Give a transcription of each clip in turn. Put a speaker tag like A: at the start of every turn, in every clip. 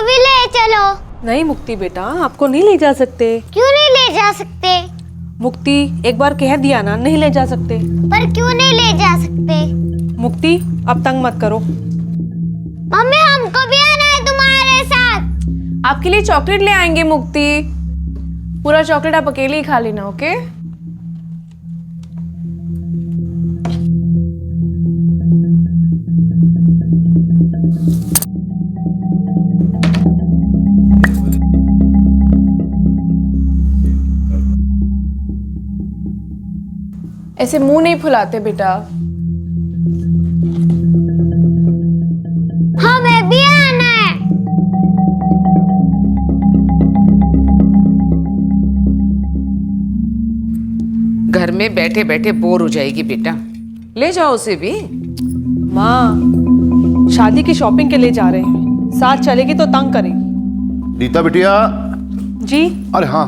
A: भी ले चलो।
B: नहीं मुक्ति बेटा, आपको नहीं ले जा सकते।
A: क्यों नहीं ले जा सकते?
B: मुक्ति, एक बार कह दिया ना, नहीं ले जा सकते।
A: पर क्यों नहीं ले जा सकते?
B: मुक्ति, अब तंग मत करो।
A: मम्मी हमको भी आना है तुम्हारे साथ।
C: आपके लिए चॉकलेट ले आएंगे मुक्ति। पूरा चॉकलेट आप अकेले ही खा लेना, ओके? ऐसे मुंह नहीं फुलाते बेटा।
A: हमें भी आना है।
D: घर में बैठे बैठे बोर हो जाएगी बेटा, ले जाओ उसे भी।
B: माँ, शादी की शॉपिंग के लिए जा रहे हैं, साथ चलेगी तो तंग करेगी।
E: नीता बिटिया।
B: जी?
E: अरे हाँ,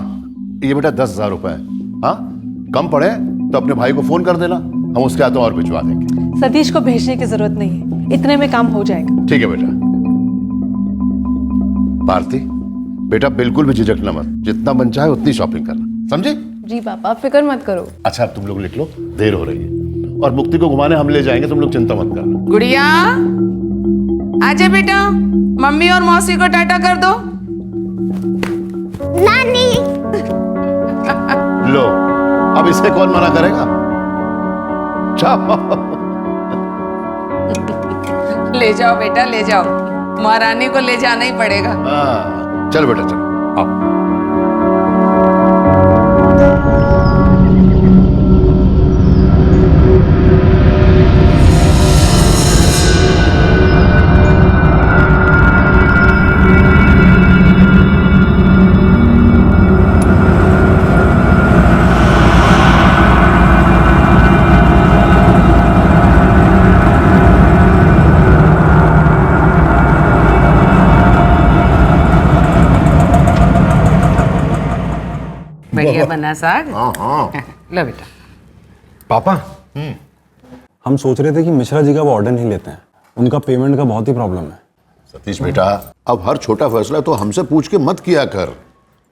E: ये बेटा 10,000 रुपए है। हाँ, कम पड़े तो अपने भाई को फोन कर देना, हम उसके हाथों और भिजवा देंगे।
B: सतीश को भेजने की जरूरत नहीं है, इतने में काम हो जाएगा।
E: ठीक है बेटा। भारती बेटा, बिल्कुल भी झिझकना मत, जितना मन चाहे उतनी शॉपिंग करना, समझे?
C: जी पापा, फिक्र मत करो।
E: अच्छा, तुम लोग लिख लो, देर हो रही है। और मुक्ति को घुमाने हम ले जाएंगे, तुम लोग चिंता मत करना।
D: गुड़िया आजा बेटा, मम्मी और मौसी को टाटा कर दो।
A: नानी।
E: लो, अब इसे कौन मना करेगा? जाओ।
D: ले जाओ बेटा, ले जाओ, महारानी को ले जाना ही पड़ेगा।
E: हाँ, चलो बेटा, चलो आओ।
D: बढ़िया बना साग।
E: हाँ हाँ।
D: लो बेटा।
F: पापा, हम सोच रहे थे कि मिश्रा जी का वो ऑर्डर नहीं लेते हैं, उनका पेमेंट का बहुत ही प्रॉब्लम है।
E: सतीश बेटा, अब हर छोटा फैसला तो हमसे पूछ के मत किया कर।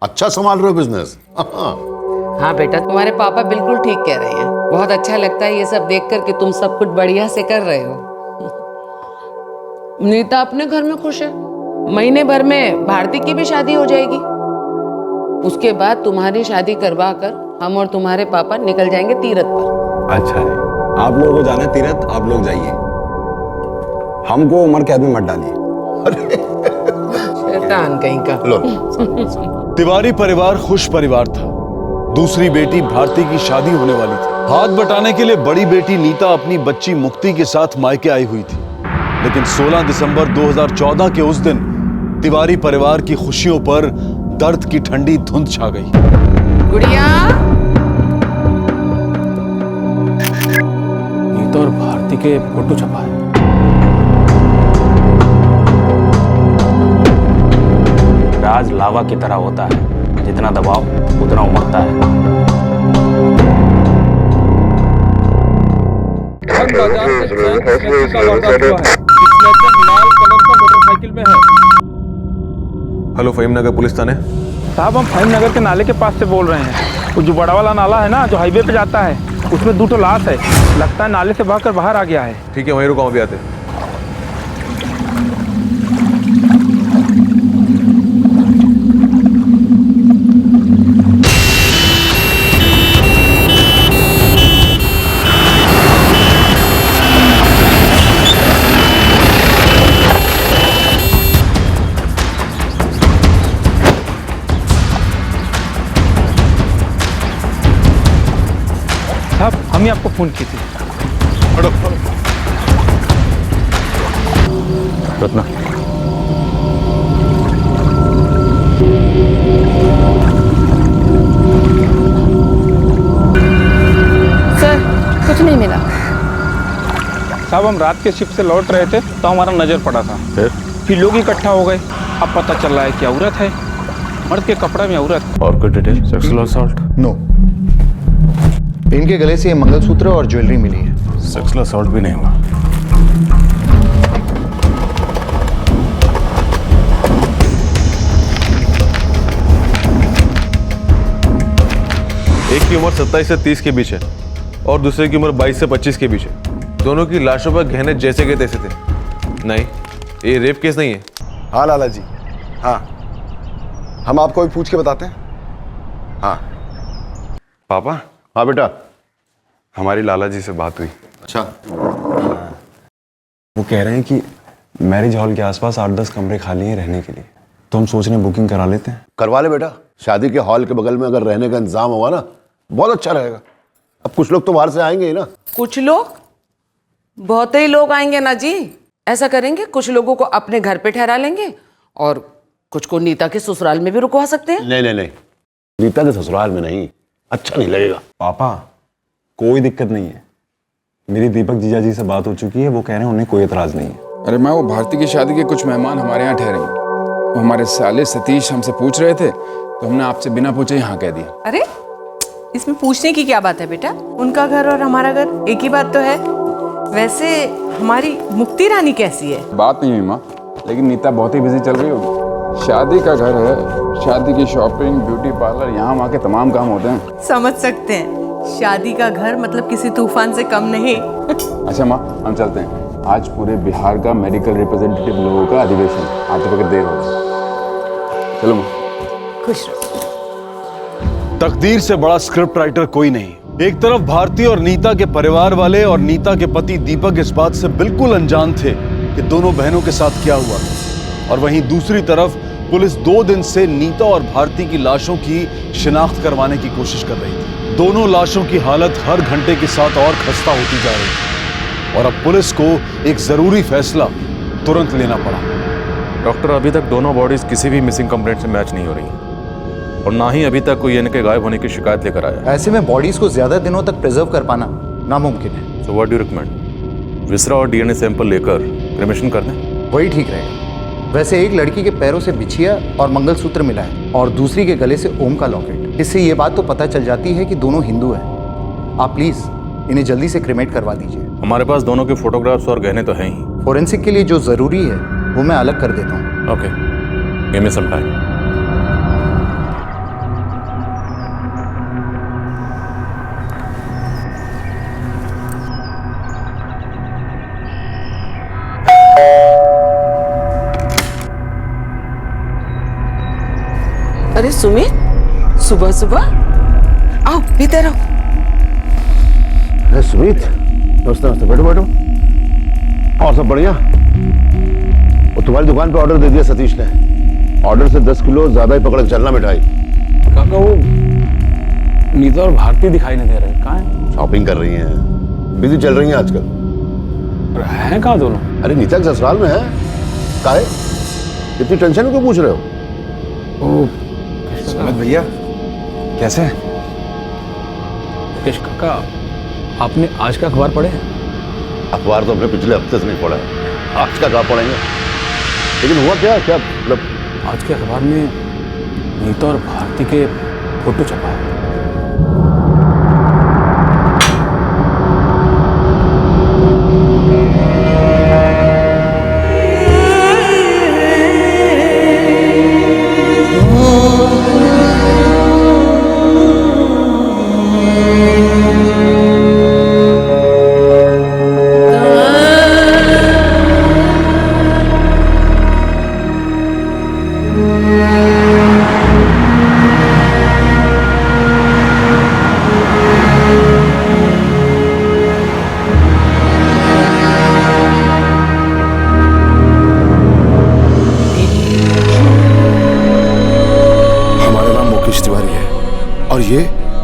E: अच्छा संभाल रहे हो बिजनेस।
D: हाँ बेटा, तुम्हारे पापा बिल्कुल ठीक कह रहे हैं। बहुत अच्छा लगता है ये सब देखकर कि तुम सब कुछ बढ़िया से कर रहे हो। नीता अपने घर में खुश है, महीने भर में भारती की भी शादी हो जाएगी। उसके बाद तुम्हारी शादी करवा कर हम और तुम्हारे पापा निकल जाएंगे तीरथ पर।
F: अच्छा है, आप लोगों को जाना है तीरथ, आप लोग जाइए, हमको उम्र कैद में मत डालिए।
D: शैतान कहीं का।
E: लो।
G: तिवारी परिवार खुश परिवार था। दूसरी बेटी भारती की शादी होने वाली थी। हाथ बटाने के लिए बड़ी बेटी नीता अपनी बच्ची मुक्ति के साथ मायके आई हुई थी, लेकिन 16 दिसंबर 2014 के उस दिन तिवारी परिवार की खुशियों पर दर्द की ठंडी धुंध छा गई।
D: गुड़िया।
F: नीता और भारती के फोटो छपा है।
H: राज लावा की तरह होता है, जितना दबाव उतना उमड़ता है।
I: बाजार से बैंक का वारदात हुआ है। स्नैचर लाल कलर का मोटरसाइकिल में है।
J: हेलो, फहीम नगर पुलिस थाने।
I: साहब, हम फहीम नगर के नाले के पास से बोल रहे हैं। वो जो बड़ा वाला नाला है ना, जो हाईवे पे जाता है, उसमें 2 लाश है। लगता है नाले से बहकर बाहर आ गया है।
J: ठीक है, वहीं रुका हूं, अभी आते हैं।
I: साहब, हम ही आपको फोन की थी।
J: रत्ना,
C: सर, कुछ नहीं मिला।
I: साहब, हम रात के शिफ्ट से लौट रहे थे तो हमारा नजर पड़ा था। फिर लोग इकट्ठा हो गए। अब पता चल रहा है कि औरत है, मर्द के कपड़े में औरत।
J: और कोई डिटेल? Sexual assault?
K: नो, इनके गले से मंगलसूत्र और ज्वेलरी मिली है।
J: सेक्सुअल असॉल्ट भी नहीं हुआ। एक की उम्र 27 से 30 के बीच है और दूसरे की उम्र 22 से 25 के बीच है। दोनों की लाशों पर गहने जैसे के तैसे थे। नहीं, ये रेप केस नहीं है।
F: हाँ लाला जी, हाँ, हम आपको भी पूछ के बताते हैं। हाँ पापा।
E: हाँ बेटा।
F: हमारी लाला जी से बात हुई।
E: अच्छा।
F: वो कह रहे हैं कि मैरिज हॉल के आसपास 8-10 कमरे खाली हैं रहने के लिए, तो हम सोच रहे हैं बुकिंग करा लेते हैं।
E: करवा ले बेटा, शादी के हॉल के बगल में अगर रहने का इंतजाम होगा ना बहुत अच्छा रहेगा। अब कुछ लोग तो बाहर से आएंगे ही ना।
D: कुछ लोग? बहुत ही लोग आएंगे ना जी। ऐसा करेंगे, कुछ लोगों को अपने घर पे ठहरा लेंगे और कुछ को नीता के ससुराल में भी रुकवा सकते हैं।
E: नहीं नहीं नहीं, नीता के ससुराल में नहीं, अच्छा नहीं लगेगा।
F: पापा कोई दिक्कत नहीं है, मेरी दीपक जीजा जी से बात हो चुकी है, वो कह रहे हैं उन्हें कोई एतराज नहीं है।
L: अरे माँ, वो भारती की शादी के कुछ मेहमान हमारे यहाँ ठहरे हैं। वो हमारे साले सतीश हमसे पूछ रहे थे, तो हमने आपसे बिना पूछे ही हाँ कह दिया।
C: अरे इसमें पूछने की क्या बात है बेटा? उनका घर और हमारा घर एक ही बात तो है। वैसे हमारी मुक्ति रानी कैसी है?
L: बात नहीं हुई माँ, लेकिन नीता बहुत ही बिजी चल रही होगी। शादी का घर है, शादी की शॉपिंग, ब्यूटी पार्लर, यहाँ वहाँ के तमाम काम होते हैं।
C: समझ सकते हैं, शादी का घर मतलब किसी तूफान से कम नहीं।
L: अच्छा माँ, हम चलते हैं। आज पूरे बिहार का मेडिकल रिप्रेजेंटेटिव लोगों का अधिवेशन, आते वक्त देर हो गई। चलो माँ।
C: खुश रहो।
G: तकदीर से बड़ा स्क्रिप्ट राइटर कोई नहीं। एक तरफ भारती और नीता के परिवार वाले और नीता के पति दीपक इस बात से बिल्कुल अनजान थे कि दोनों बहनों के साथ क्या हुआ, और वहीं दूसरी तरफ पुलिस 2 दिन से नीता और भारती की लाशों की शिनाख्त करवाने की कोशिश कर रही थी। दोनों लाशों की हालत हर घंटे के साथ और खस्ता होती जा रही थी और अब पुलिस को एक जरूरी फैसला तुरंत लेना पड़ा।
J: डॉक्टर, अभी तक दोनों बॉडीज किसी भी मिसिंग कंप्लेंट से मैच नहीं हो रही हैं और ना ही अभी तक कोई इनके गायब होने की शिकायत लेकर आया।
K: ऐसे में बॉडीज को ज्यादा दिनों तक प्रिजर्व कर पाना नामुमकिन है।
J: So what do you recommend? Viscera और डीएनए सैंपल लेकर क्रेमेशन कर दें?
K: वही ठीक रहेगा। वैसे एक लड़की के पैरों से बिछिया और मंगलसूत्र मिला है और दूसरी के गले से ओम का लॉकेट। इससे ये बात तो पता चल जाती है कि दोनों हिंदू हैं। आप प्लीज इन्हें जल्दी से क्रेमेट करवा दीजिए।
J: हमारे पास दोनों के फोटोग्राफ्स और गहने तो हैं ही।
K: फोरेंसिक के लिए जो जरूरी है वो मैं अलग कर देता हूँ।
J: Okay, give me some time.
D: अरे सुमित, सुबह सुबह आओ, भीतर आओ।
E: अरे सुमित, नमस्ते नमस्ते, बैठो बैठो। और सब बढ़िया? वो तुम्हारी दुकान पे ऑर्डर दे दिया सतीश ने। ऑर्डर से 10 किलो ज्यादा ही पकड़ के चलना मिठाई।
F: काका वो नीता और भारती दिखाई नहीं दे रहे, कहाँ हैं?
E: शॉपिंग कर रही हैं, बिजी चल रही हैं आजकल।
F: हैं कहाँ दोनों?
E: अरे नीता के ससुराल में है। काहे इतनी टेंशन में क्यों पूछ रहे हो?
F: सुमित भैया कैसे हैं? मुकेश काका, आपने आज का अखबार पढ़े हैं?
E: अखबार तो हमने पिछले हफ्ते से नहीं पढ़ा है, आज का कहाँ पढ़ेंगे? लेकिन हुआ क्या क्या मतलब?
F: आज के अखबार में नीता और भारती के फोटो छपा है।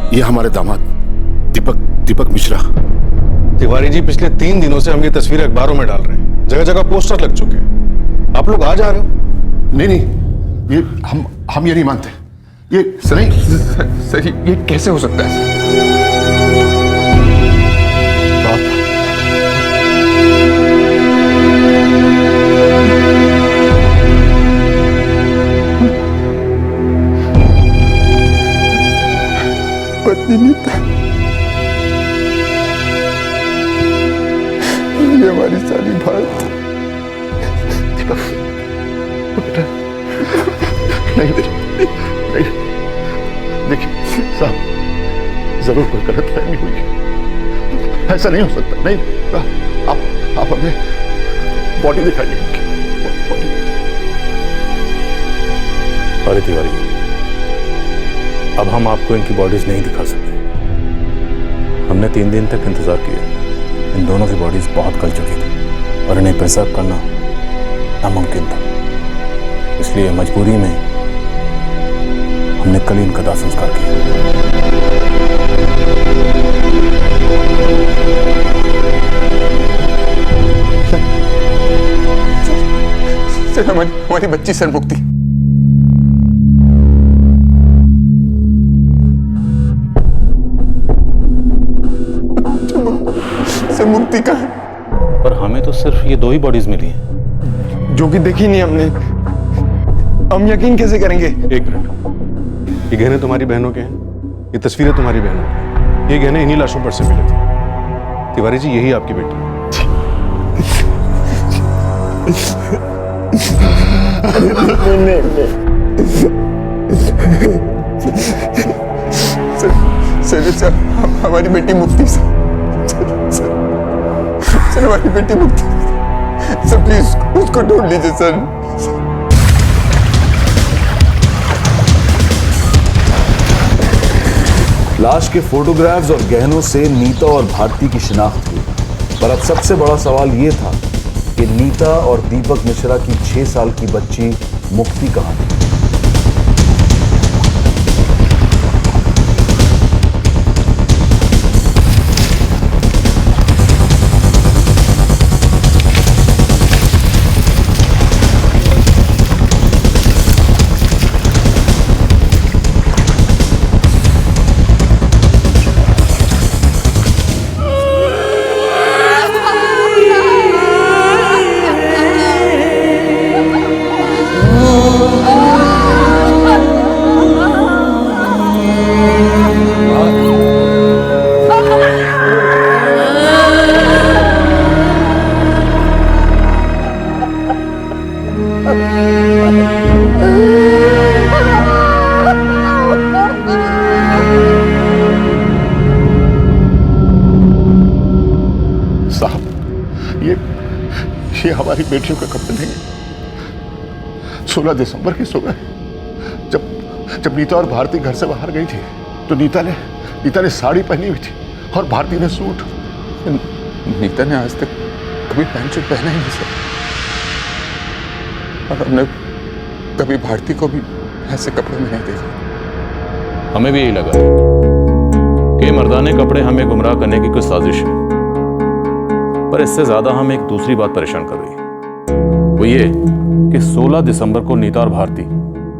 M: ये हमारे दामाद दीपक मिश्रा।
J: तिवारी जी, पिछले 3 दिनों से हम ये तस्वीरें अखबारों में डाल रहे हैं, जगह जगह पोस्टर लग चुके हैं। आप लोग आ जा रहे हो?
M: नहीं नहीं, ये हम ये नहीं मानते। ये सही ये कैसे हो सकता है? पत्नी नीता, ये हमारी साली भारती। दीपक बेटा, नहीं देखिए साहब, जरूर कोई गलतफहमी हुई है। ऐसा नहीं हो सकता। नहीं, आप हमें बॉडी दिखाइए।
H: अरे तिवारी, अब हम आपको इनकी बॉडीज नहीं दिखा सकते। हमने 3 दिन तक इंतजार किया। इन दोनों की बॉडीज बहुत गल चुकी थी और इन्हें प्रिजर्व करना नामुमकिन था। इसलिए मजबूरी में हमने कल ही इनका दाह संस्कार किया।
M: सर, हमारी बच्ची सर मुक्ति। सर मुक्ति का।
H: पर हमें तो सिर्फ ये 2 ही बॉडीज मिली हैं,
F: जो कि देखी नहीं हमने। हम यकीन कैसे करेंगे?
J: एक मिनट, ये गहने तुम्हारी बहनों के हैं, ये तस्वीरें तुम्हारी बहनों की हैं। ये गहने इन्हीं लाशों पर से मिले थे। तिवारी जी, यही आपकी बेटी है।
M: सर, हमारी बेटी मुक्ति। सर, हमारी बेटी मुक्ति। सर प्लीज उसको ढूंढ लीजिए सर।
G: लाश के फोटोग्राफ्स और गहनों से नीता और भारती की शिनाख्त हुई। पर अब सबसे बड़ा सवाल यह था कि नीता और दीपक मिश्रा की 6 साल की बच्ची मुक्ति कहां थी।
M: ये हमारी बेटियों के कपड़े नहीं। 16 दिसंबर की सुबह जब नीता और भारती घर से बाहर गई थी तो नीता ने साड़ी पहनी हुई थी और भारती ने सूट। नीता ने आज तक कभी पैंट शर्ट पहना ही नहीं सर, और हमने कभी भारती को भी ऐसे कपड़े में नहीं देखा।
H: हमें भी यही लगा कि मर्दाने कपड़े हमें गुमराह करने की कुछ साजिश है। पर इससे ज्यादा हमें एक दूसरी बात परेशान कर रही है। वो ये कि 16 दिसंबर को नीता और भारती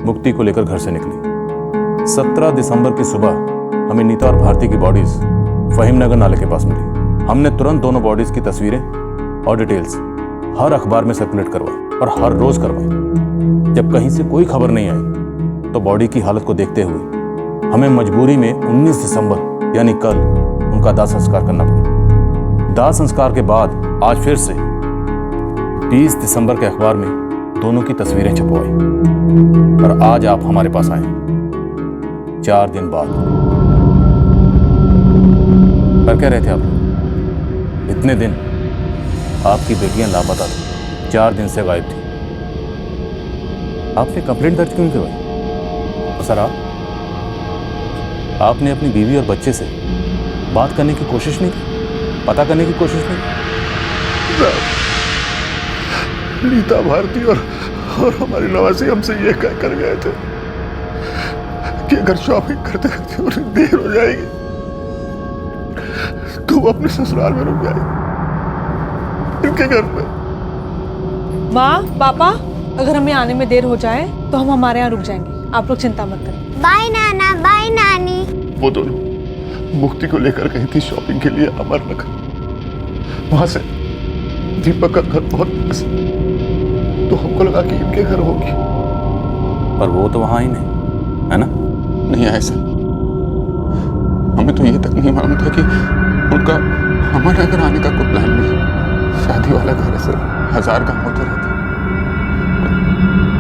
H: मुक्ति को लेकर घर से निकली। 17 दिसंबर की सुबह हमें नीता और भारती की बॉडीज फहीम नगर नाले के पास मिली। हमने तुरंत दोनों बॉडीज की तस्वीरें और डिटेल्स हर अखबार में सर्कुलेट करवाई और हर रोज करवाई। जब कहीं से कोई खबर नहीं आई तो बॉडी की हालत को देखते हुए हमें मजबूरी में 19 दिसंबर यानी कल उनका दाह संस्कार करना पड़ा। दाह संस्कार के बाद आज फिर से 20 दिसंबर के अखबार में दोनों की तस्वीरें छपवाई और आज आप हमारे पास आए 4 दिन बाद। कर क्या रहे थे आप? इतने दिन आपकी बेटियां लापता थी, 4 दिन से गायब थी। आपने कंप्लेंट दर्ज क्यों करवाई? और सर आपने अपनी बीवी और बच्चे से बात करने की कोशिश नहीं की, पता करने की कोशिश नहीं?
M: नीता, भारती और हमारी नवासी हमसे ये कह कर गए थे कि अगर शॉपिंग करते करते उन्हें देर हो जाएगी तो वो अपने ससुराल में रुक जाएगी, इनके घर पे।
B: माँ, पापा, अगर हमें आने में देर हो जाए तो हम हमारे यहाँ रुक जाएंगे। आप लोग चिंता मत करें।
A: बाय नाना, बाय नानी।
M: वो दोनों मुक्ति को लेकर गई थी शॉपिंग के लिए अमरनगर। वहां से दीपक का घर बहुत पास, तो हमको लगा कि इनके घर होगी।
H: पर वो तो वहां ही नहीं है ना?
M: नहीं आए सर, हमें तो ये तक नहीं मालूम था कि उनका हमारे घर आने का कोई प्लान नहीं। शादी वाला घर है सर, 1000 काम होते रहते।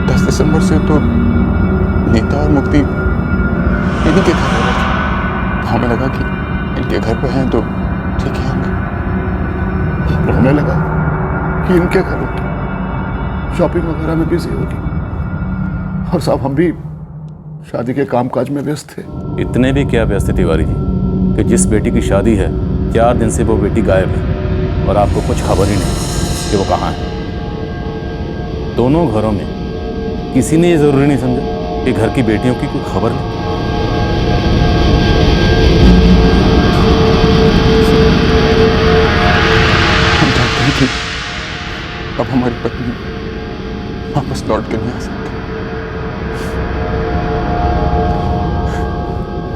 M: 10 दिसंबर से तो नीता और मुक्ति इन्हीं के घर रहे थे। हमें लगा कि इनके घर पे हैं तो ठीक है होंगे, पर हमें लगा कि इनके घर होगी, शॉपिंग वगैरह में बिजी होगी। और साहब हम भी शादी के कामकाज में व्यस्त थे।
H: इतने भी क्या व्यस्त थे तिवारी जी कि जिस बेटी की शादी है 4 दिन से वो बेटी गायब है और आपको कुछ खबर ही नहीं कि वो कहाँ है। दोनों घरों में किसी ने ये जरूरी नहीं समझा कि घर की बेटियों की कोई खबर नहीं।
L: हम जानते हैं कि अब हमारी पत्नी वापस लौट के नहीं आ सकती,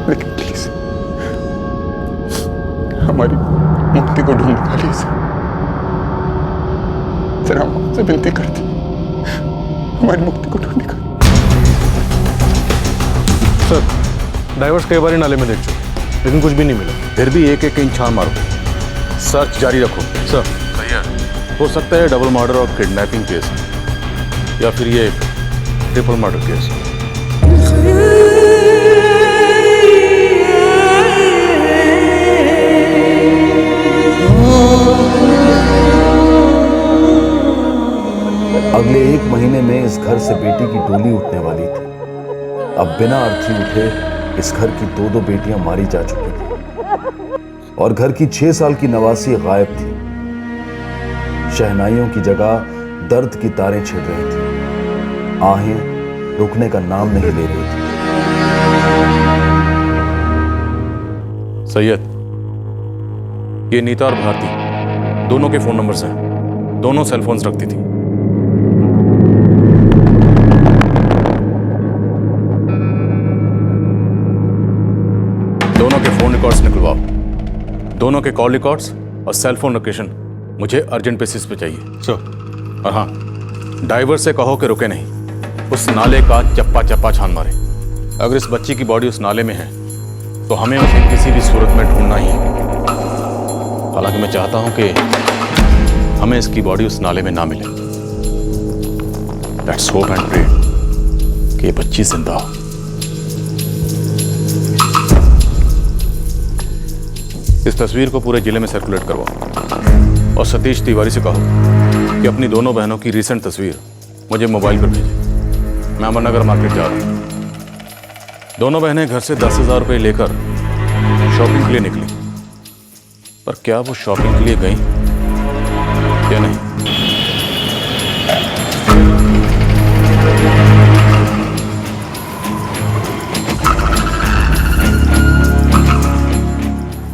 L: लेकिन प्लीज हमारी मुक्ति को ढूंढ निकालिए सर। जरा हम आपसे विनती करते, हमारी मुक्ति को ढूंढ निकालिए।
J: सर डाइवर्स कई बार नाले में देख चुके, लेकिन कुछ भी नहीं मिला। फिर भी एक इंच छान मारो, सर्च जारी रखो। सर सही है, हो सकता है डबल मर्डर और किडनैपिंग केस या फिर ये ट्रिपल मर्डर केस।
E: अगले 1 महीने में इस घर से बेटी की डोली उठने वाली थी। अब बिना अर्थी उठे इस घर की 2 बेटियां मारी जा चुकी थी और घर की 6 साल की नवासी गायब थी। शहनाइयों की जगह दर्द की तारें छिड़ रही थी, आहें रुकने का नाम नहीं ले रही थी।
H: सैयद, ये नीता और भारती दोनों के फोन नंबर्स हैं। दोनों सेल फोन्स रखती थी। दोनों के फोन रिकॉर्ड्स निकलवाओ, दोनों के कॉल रिकॉर्ड्स और सेल फोन लोकेशन मुझे अर्जेंट बेसिस पे चाहिए। सर। और हाँ, ड्राइवर से कहो कि रुके नहीं, उस नाले का चप्पा चप्पा छान मारे। अगर इस बच्ची की बॉडी उस नाले में है तो हमें उसे किसी भी सूरत में ढूंढना ही है। हालांकि मैं चाहता हूं कि हमें इसकी बॉडी उस नाले में ना मिले। लेट्स होप एंड प्रे कि ये बच्ची जिंदा हो। इस तस्वीर को पूरे जिले में सर्कुलेट करवाओ और सतीश तिवारी से कहो कि अपनी दोनों बहनों की रीसेंट तस्वीर मुझे मोबाइल पर भेजे। मैं अमरनगर मार्केट जा रहा हूं। दोनों बहनें घर से 10,000 रुपये लेकर शॉपिंग के लिए निकली, पर क्या वो शॉपिंग के लिए गई या नहीं?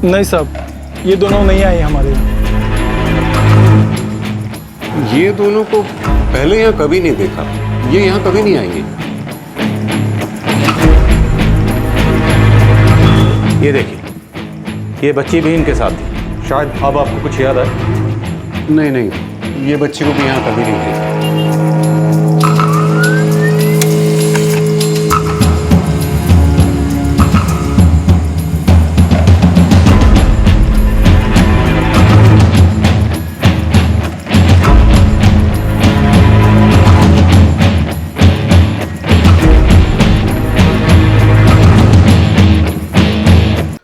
I: नहीं साहब, ये दोनों नहीं आए हमारे यहाँ।
N: ये दोनों को पहले यहाँ कभी नहीं देखा, ये यहाँ कभी नहीं आएंगे।
H: ये देखिए, ये बच्ची भी इनके साथ थी। शायद अब आपको कुछ याद आए।
N: नहीं नहीं, ये बच्चे को भी यहाँ कभी नहीं देखा।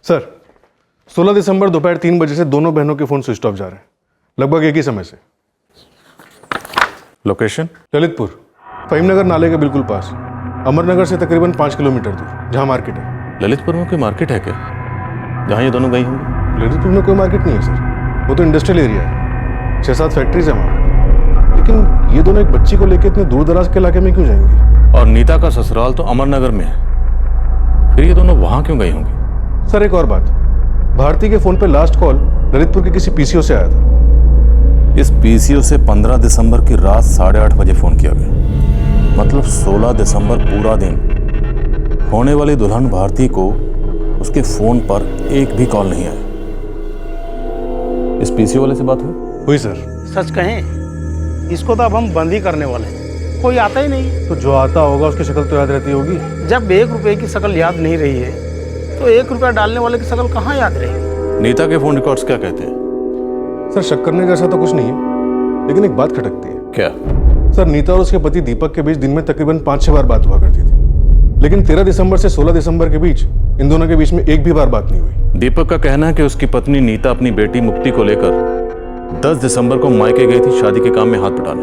F: सर, 16 दिसंबर दोपहर 3 बजे से दोनों बहनों के फोन स्विच ऑफ जा रहे हैं, लगभग एक ही समय से।
H: लोकेशन?
F: ललितपुर, फहीमनगर नाले के बिल्कुल पास, अमरनगर से तकरीबन 5 किलोमीटर दूर, जहाँ मार्केट है।
H: ललितपुर में कोई मार्केट है क्या जहाँ ये दोनों गई होंगी?
F: ललितपुर में कोई मार्केट नहीं है सर, वो तो इंडस्ट्रियल एरिया है, 6-7 फैक्ट्रीज है वहाँ। लेकिन ये दोनों एक बच्ची को लेकर इतने दूर दराज के इलाके में क्यों जाएंगी?
H: और नीता का ससुराल तो अमरनगर में है, फिर ये दोनों वहाँ क्यों गई होंगी?
F: सर एक और बात, भारती के फोन पे लास्ट कॉल ललितपुर के किसी पीसीओ से आया था।
H: इस पीसीओ से 15 दिसंबर की रात 8:30 बजे फोन किया गया। मतलब 16 दिसंबर पूरा दिन होने वाली दुल्हन भारती को उसके फोन पर एक भी कॉल नहीं आया। इस पीसीओ वाले से बात हुई
F: सर?
I: सच कहें, इसको तो अब हम बंद ही करने वाले हैं। कोई आता ही नहीं।
F: तो जो आता होगा उसकी शक्ल तो याद रहती होगी।
I: जब 1 रुपए की शक्ल याद नहीं रही है तो 1 रुपया डालने वाले की शक्ल कहाँ याद रहेगी?
H: नीता के फोन रिकॉर्ड्स क्या कहते हैं?
F: सर शक करने जैसा तो कुछ नहीं है, लेकिन एक बात खटकती है।
H: क्या?
F: सर नीता और उसके पति दीपक के बीच दिन में तकरीबन 5-6 बार बात हुआ करती थी, लेकिन 13 दिसंबर से 16 दिसंबर के बीच इन दोनों के बीच में एक भी बार बात नहीं हुई।
H: दीपक का कहना है कि उसकी पत्नी नीता अपनी बेटी मुक्ति को लेकर 10 दिसंबर को मायके गई थी शादी के काम में हाथ बटाने,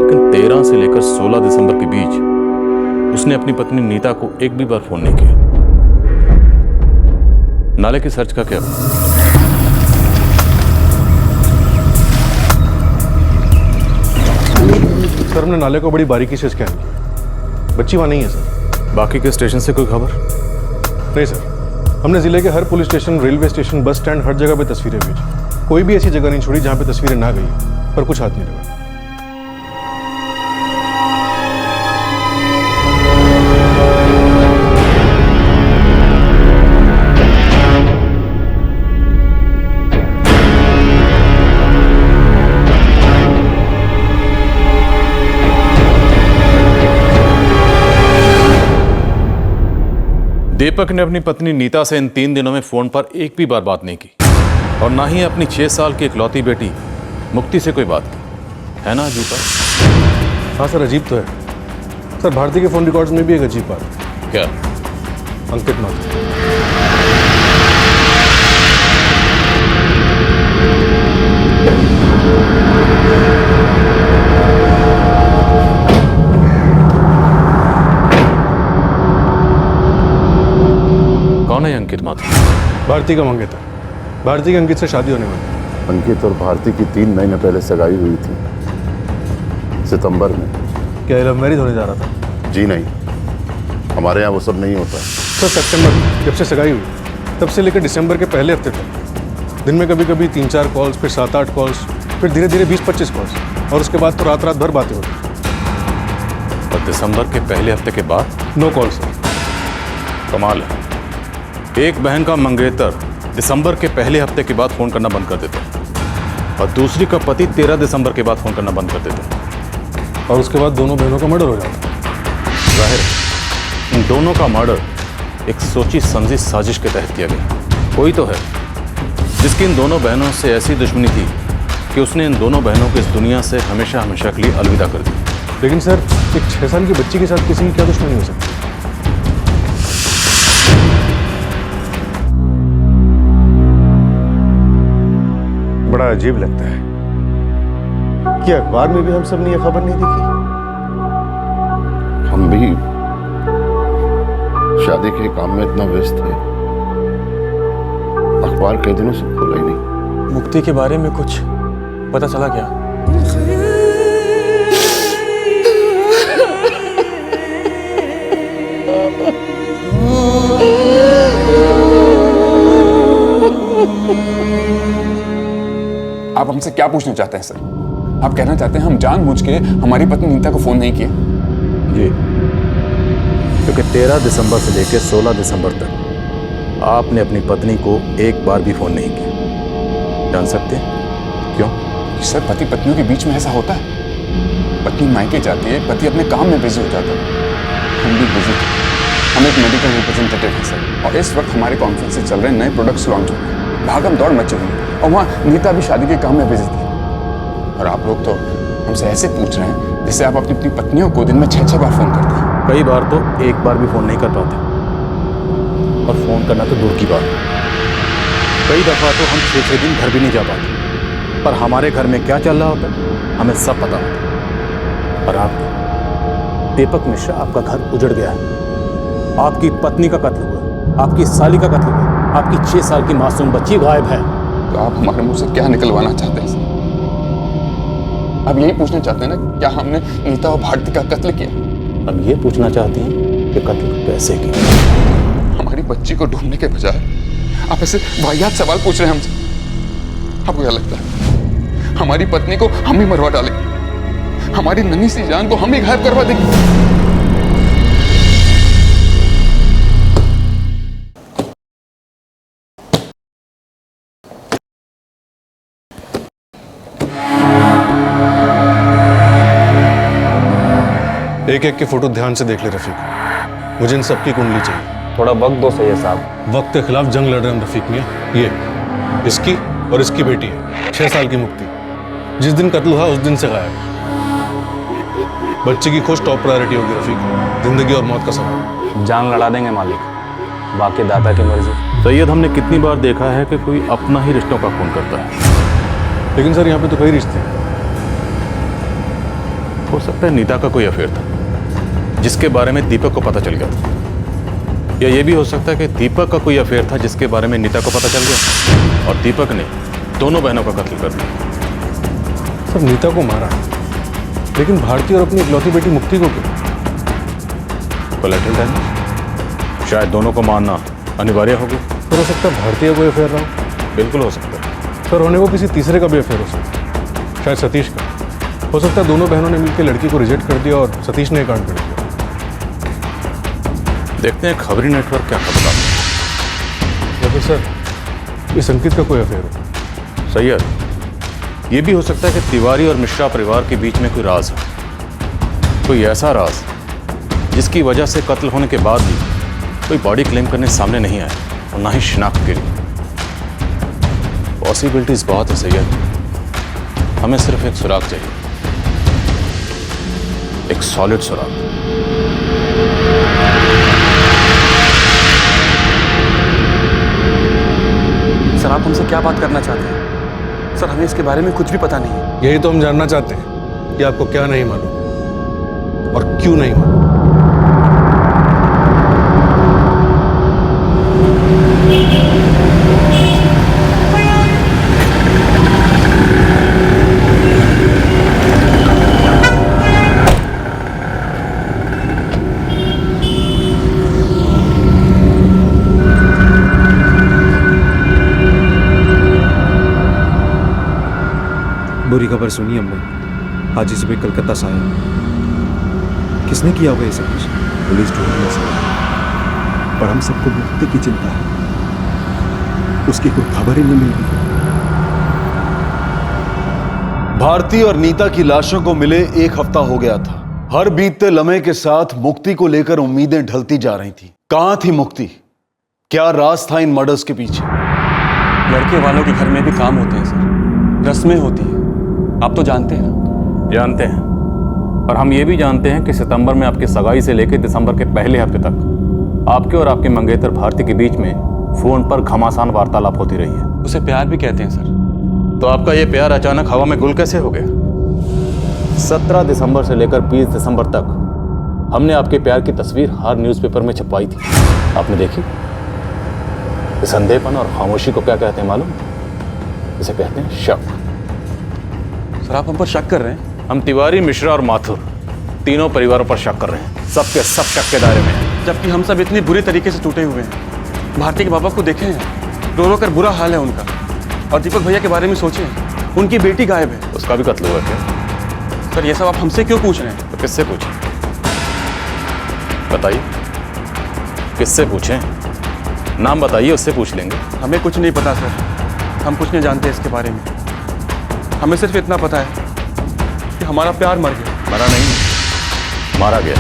H: लेकिन 13 से लेकर 16 दिसंबर के बीच उसने अपनी पत्नी नीता को एक भी बार फोन नहीं किया। नाले की सर्च का क्या?
F: सर हमने नाले को बड़ी बारीकी से स्कैन किया, बच्ची वहां नहीं है सर।
H: बाकी के स्टेशन से कोई खबर?
F: नहीं सर, हमने जिले के हर police station, railway station, bus stand, हर जगह पे तस्वीरें भेजी। कोई भी ऐसी जगह नहीं छोड़ी जहां पे तस्वीरें ना गई, पर कुछ हाथ नहीं लगा।
H: दीपक ने अपनी पत्नी नीता से इन 3 दिनों में फोन पर एक भी बार बात नहीं की और ना ही अपनी 6 साल की इकलौती बेटी मुक्ति से कोई बात की। है ना अजीब बात?
F: हाँ सर, अजीब तो है सर। भारती के फोन रिकॉर्ड्स में भी एक अजीब बात है।
H: क्या?
F: अंकित माथुर।
H: कौन है अंकित माथुर?
F: भारती का मंगेतर। भारती की अंकित से शादी होने वाली।
E: अंकित और भारती की 3 महीने पहले सगाई हुई थी, सितंबर में।
F: क्या लव मैरिज होने जा रहा था?
E: जी नहीं, हमारे यहाँ वो सब नहीं होता।
F: सर सितंबर में जब से सगाई हुई तब से लेकर दिसंबर के पहले हफ्ते तक दिन में कभी कभी 3-4 कॉल्स, फिर 7-8 कॉल्स, फिर धीरे धीरे 20-25 कॉल्स, और उसके बाद तो रात रात भर बातें होती।
H: और दिसंबर के पहले हफ्ते के बाद
F: नो कॉल्स।
H: कमाल है, एक बहन का मंगेतर दिसंबर के पहले हफ्ते के बाद फोन करना बंद कर देता है और दूसरी का पति 13 दिसंबर के बाद फोन करना बंद कर देता है,
F: और उसके बाद दोनों बहनों का मर्डर हो जाता है।
H: जाहिर है इन दोनों का मर्डर एक सोची समझी साजिश के तहत किया गया। कोई तो है जिसकी इन दोनों बहनों से ऐसी दुश्मनी थी कि उसने इन दोनों बहनों को इस दुनिया से हमेशा हमेशा के लिए अलविदा कर दी।
F: लेकिन सर, एक 6 साल की बच्ची के साथ किसी की क्या दुश्मनी हो सकती है?
M: बड़ा अजीब लगता है कि अखबार में भी हम सब ने यह खबर नहीं देखी। हम भी शादी के काम में इतना व्यस्त थे, अखबार कई दिनों से खोला ही नहीं।
O: मुक्ति के बारे में कुछ पता चला क्या?
L: आप हमसे क्या पूछना चाहते हैं सर? आप कहना चाहते हैं हम जानबूझ के हमारी पत्नी नीता को फोन नहीं किया?
H: जी, क्योंकि 13 दिसंबर से लेकर 16 दिसंबर तक आपने अपनी पत्नी को एक बार भी फोन नहीं किया। जान सकते हैं क्यों?
L: सर, पति पत्नियों के बीच में ऐसा होता है। पत्नी मायके जाती है, पति अपने काम में बिजी हो जाता है। हम भी बिजी थे। हम एक मेडिकल रिप्रेजेंटेटिव हैं सर, और इस वक्त हमारे कॉन्फ्रेंसेस चल रहे हैं, नए प्रोडक्ट्स लॉन्च हो रहे हैं, भागम दौड़ मची हुई है, और वहाँ नीता भी शादी के काम में बिजी थी। और आप लोग तो हमसे ऐसे पूछ रहे हैं जैसे आप अपनी पत्नियों को दिन में 6-6 बार फोन करते हैं।
H: कई बार तो एक बार भी फोन नहीं कर पाते, और फोन करना तो दूर की बात। कई दफा तो हम 6-6 दिन घर भी नहीं जा पाते, पर हमारे घर में क्या चल रहा होता है हमें सब पता होता है। और आप दीपक मिश्रा, आपका घर उजड़ गया है, आपकी पत्नी का कत्ल हुआ, आपकी साली का कत्ल हुआ, आपकी 6 साल की मासूम बच्ची गायब है।
L: तो आप हमारे मुंह से क्या निकलवाना चाहते हैं? आप यही पूछना चाहते हैं ना, क्या हमने नीता और भारती का कत्ल किया?
H: हम ये पूछना चाहते हैं कि कत्ल कैसे किया?
L: हमारी बच्ची को ढूंढने के बजाय आप ऐसे वाहियात सवाल पूछ रहे हैं हमसे। आपको क्या लगता है हमारी पत्नी को हम ही मरवा डालेंगे? हमारी नन्ही सी जान को हम ही गायब करवा देंगे?
F: एक एक के फोटो ध्यान से देख ले रफीक, मुझे इन सबकी कुंडली चाहिए।
O: थोड़ा वक्त दो सही है साहब।
F: वक्त के खिलाफ जंग लड़ रहे हैं रफीक मियां। ये इसकी और इसकी बेटी है 6 साल की मुक्ति, जिस दिन कत्ल हुआ उस दिन से गायब। बच्चे की खोज टॉप प्रायोरिटी होगी रफीक, जिंदगी और मौत का सवाल।
O: जान लड़ा देंगे मालिक, बाकी दादा की मर्जी।
H: सैयद, हमने कितनी बार देखा है कि कोई अपना ही रिश्तों का खून करता है।
F: लेकिन सर यहाँ पे तो कई रिश्ते हैं।
H: हो सकता है नीता का कोई अफेयर था जिसके बारे में दीपक को पता चल गया था, या ये भी हो सकता है कि दीपक का कोई अफेयर था जिसके बारे में नीता को पता चल गया और दीपक ने दोनों बहनों का कत्ल कर दिया।
F: सर नीता को मारा, लेकिन भारती और अपनी इकलौती बेटी मुक्ति को क्यों?
H: Collateral damage. शायद दोनों को मारना अनिवार्य हो गया।
F: सर हो सकता है भारतीय कोई अफेयर रहा हो।
H: बिल्कुल हो सकता है।
F: सर होने को किसी तीसरे का भी अफेयर हो सकता है, शायद सतीश का। हो सकता है दोनों बहनों ने मिलकर लड़की को रिजेक्ट कर दिया और सतीश ने कांड कर दिया।
H: देखते हैं खबरी नेटवर्क क्या खबर आता है।
F: या फिर सर इस अंकित का कोई अफेयर हो।
H: सैयद, ये भी हो सकता है कि तिवारी और मिश्रा परिवार के बीच में कोई राज है, कोई ऐसा राज जिसकी वजह से कत्ल होने के बाद भी कोई बॉडी क्लेम करने सामने नहीं आया और ना ही शिनाख्त के लिए। पॉसिबिलिटीज बहुत है सैयद, हमें सिर्फ एक सुराग चाहिए, एक सॉलिड सुराग।
O: सर आप हमसे क्या बात करना चाहते हैं? सर हमें इसके बारे में कुछ भी पता नहीं है।
F: यही तो हम जानना चाहते हैं कि आपको क्या नहीं मालूम और क्यों नहीं मालूम।
O: बुरी खबर सुनी हमने, आज ही सुबह कलकत्ता से आए। किसने किया होगा ये सब कुछ? पुलिस ढूंढ रही है सर, पर हम सबको मुक्ति की चिंता है, उसकी कोई खबर ही नहीं मिल रही।
G: भारती और नीता की लाशों को मिले 1 हफ्ता हो गया था। हर बीतते लम्हे के साथ मुक्ति को लेकर उम्मीदें ढलती जा रही थी। कहां थी मुक्ति? क्या राज था इन मर्डर्स के पीछे?
O: लड़के वालों के घर में भी काम होते हैं सर, रस्में होती हैं, आप तो जानते हैं ना।
H: जानते हैं, और हम ये भी जानते हैं कि सितंबर में आपकी सगाई से लेकर दिसंबर के पहले हफ्ते तक आपके और आपके मंगेतर भारती के बीच में फोन पर घमासान वार्तालाप होती रही है।
O: उसे प्यार भी कहते हैं सर।
H: तो आपका ये प्यार अचानक हवा में गुल कैसे हो गया? 17 दिसंबर से लेकर 20 दिसंबर तक हमने आपके प्यार की तस्वीर हर न्यूज़पेपर में छपवाई थी, आपने देखी? इस अंधेपन और खामोशी को क्या कहते हैं मालूम? इसे कहते हैं शक।
O: सर आप हम पर शक कर रहे हैं?
H: हम तिवारी, मिश्रा और माथुर तीनों परिवारों पर शक कर रहे हैं। सबके सब शक के दायरे में हैं।
O: जबकि हम सब इतनी बुरी तरीके से टूटे हुए हैं। भारती के पापा को देखे हैं, रो रो कर बुरा हाल है उनका। और दीपक भैया के बारे में सोचे, उनकी बेटी गायब है।
H: उसका भी कत्ल हुआ क्या?
O: सर ये सब आप हमसे क्यों पूछ रहे हैं?
H: तो किससे पूछें? बताइए, किससे पूछें? नाम बताइए, उससे पूछ लेंगे।
O: हमें कुछ नहीं पता सर, हम कुछ नहीं जानते इसके बारे में। हमें सिर्फ इतना पता है कि हमारा प्यार मर गया।
H: मरा नहीं, मारा गया।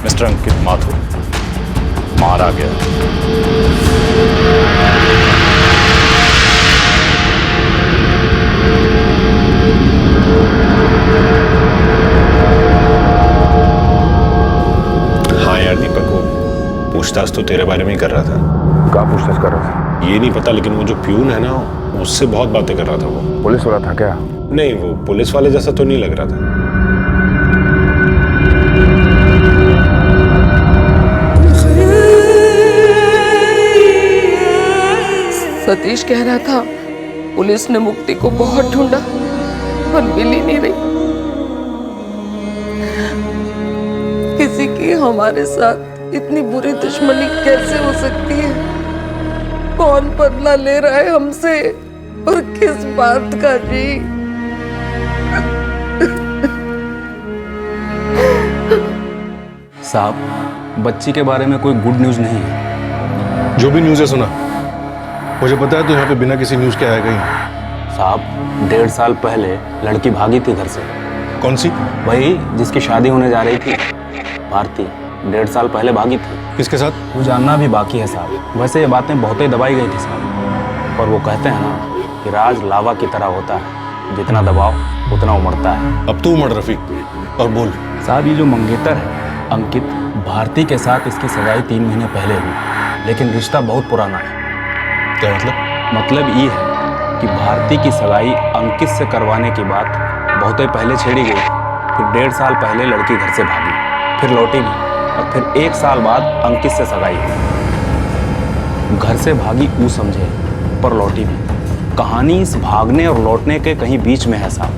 H: मिस्टर अंकित माथुर मारा गया।
N: हाँ यार दीपक, वो पूछताछ तो तेरे बारे में ही कर रहा था।
M: क्या पूछताछ कर रहा था?
N: ये नहीं पता, लेकिन वो जो प्यून है ना, उससे बहुत बातें कर रहा था वो।
M: पुलिस वाला था क्या?
N: नहीं, वो पुलिस वाले जैसा तो नहीं लग रहा था।
D: सतीश कह रहा था पुलिस ने मुक्ति को बहुत ढूंढा पर मिल ही नहीं रही। किसी की हमारे साथ इतनी बुरी दुश्मनी कैसे हो सकती है? कौन बदला ले रहा है हमसे और किस बात का? जी
O: साहब, बच्ची के बारे में कोई गुड न्यूज़ नहीं है।
F: जो भी न्यूज़ है सुना, मुझे पता है तो यहाँ पे बिना किसी न्यूज़ के आएगा ही।
O: साहब 1.5 साल पहले लड़की भागी थी घर से।
F: कौन सी?
O: वही जिसकी शादी होने जा रही थी, भारती। 1.5 साल पहले भागी थी।
F: किसके साथ?
O: वो जानना भी बाकी है साहब। वैसे ये बातें बहुत ही दबाई गई थी साहब, पर वो कहते हैं ना कि राज लावा की तरह होता है, जितना दबाओ उतना उमड़ता है।
F: अब तो उमड़ रफीक, और बोल।
O: साहब ये जो मंगेतर है अंकित, भारती के साथ इसकी सगाई 3 महीने पहले हुई।
I: लेकिन रिश्ता बहुत पुराना है।
J: क्या मतलब?
I: मतलब ये है कि भारती की सगाई अंकित से करवाने की बात बहुत ही पहले छेड़ी गई। फिर 1.5 साल पहले लड़की घर से भागी, फिर लौटी भी, और फिर 1 साल बाद अंकित से सगाई हुई। घर से भागी वो समझे, पर लौटी भी। कहानी इस भागने और लौटने के कहीं बीच में है साहब,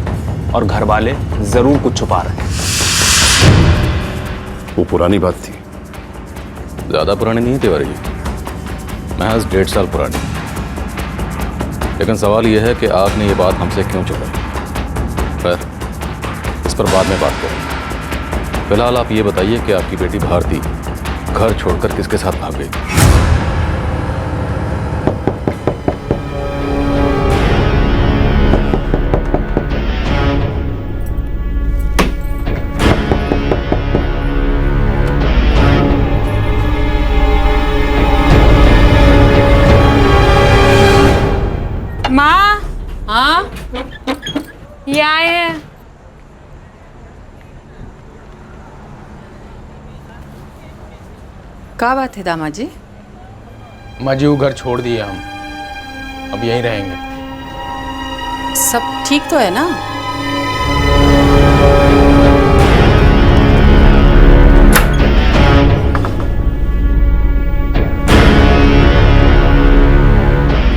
I: और घर वाले जरूर कुछ छुपा रहे हैं।
J: वो पुरानी बात थी।
H: ज्यादा पुरानी नहीं तिवारी जी, महज 1.5 साल पुरानी। लेकिन सवाल यह है कि आपने ये बात हमसे क्यों छुपाई। खैर, इस पर बाद में बात करेंगे। फिलहाल आप ये बताइए कि आपकी बेटी भारती घर छोड़कर किसके साथ भाग गई?
C: माँ, हाँ,
B: ये आए हैं।
C: क्या बात है दामाद जी?
I: माँ जी वो घर छोड़ दिए हम, अब यहीं रहेंगे।
C: सब ठीक तो है ना?